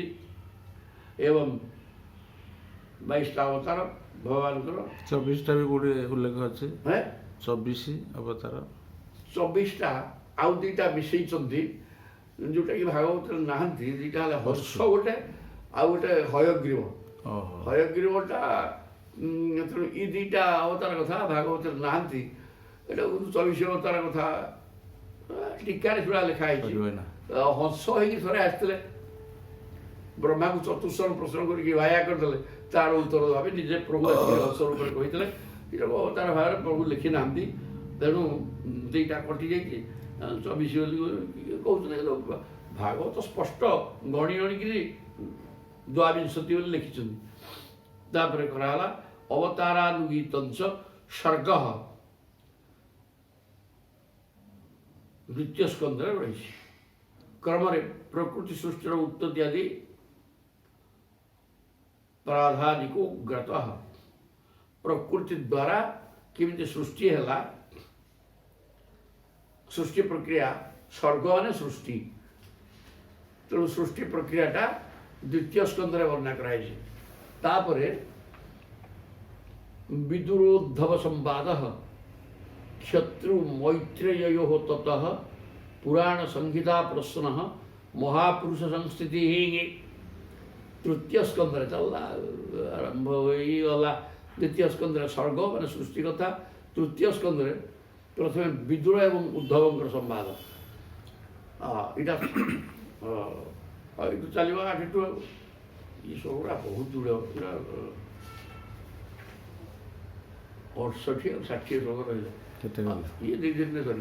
एवं 22टा अवतार भगवान 24टा भी गोटे उल्लेख अच्छे 24 अवतार 24टा आउ दुईटा मिसई जोटा कि भागवत नहांती दुईटा हर्ष गोटे आउ गोटे हयग्रीव हयग्रीवटा ये दुईटा अवतार कथा भागवत नहांती एटा 24 अवतार कथा टीकार छुड़ा लिखाई हंस हो थे ब्रह्मा को चतुर्शन प्रश्न करके वाया करदे तार उत्तर भाव निजे प्रभु हंस रूप कहते अवतार भाव प्रभु लिखि ना तेणु दुईटा कटि जा 24 कहते भागवत स्पष्ट गणी गणिक द्वाविंशति लिखिं तापर कराला अवतारानुगीतं सर्ग द्वितीय स्कंद रही क्रम प्रकृति सृष्टिर उत्पत्ति आदि प्राधानिको ग्रतः प्रकृति द्वारा केमिति सृष्टि है सृष्टि प्रक्रिया सर्ग माने सृष्टि तेणु सृष्टि प्रक्रियाटा द्वितीय स्कंद वर्णना कराई तापरे विदुरोद्धव संवाद क्षत्रु मैत्रेयो ततः पुराण संहिता प्रश्न महापुरुष संस्थिति तृतीय स्कंद चलला आरंभ होगा द्वितीय स्कंद सर्ग मान सृष्टि कथा तृतीय स्कंद प्रथम विदुर एवं उद्धव संवाद यहाँ चलो आठ ये सबुरा बहुत दूर 68 और 60 श्लोक रही ये 2 दिन में सर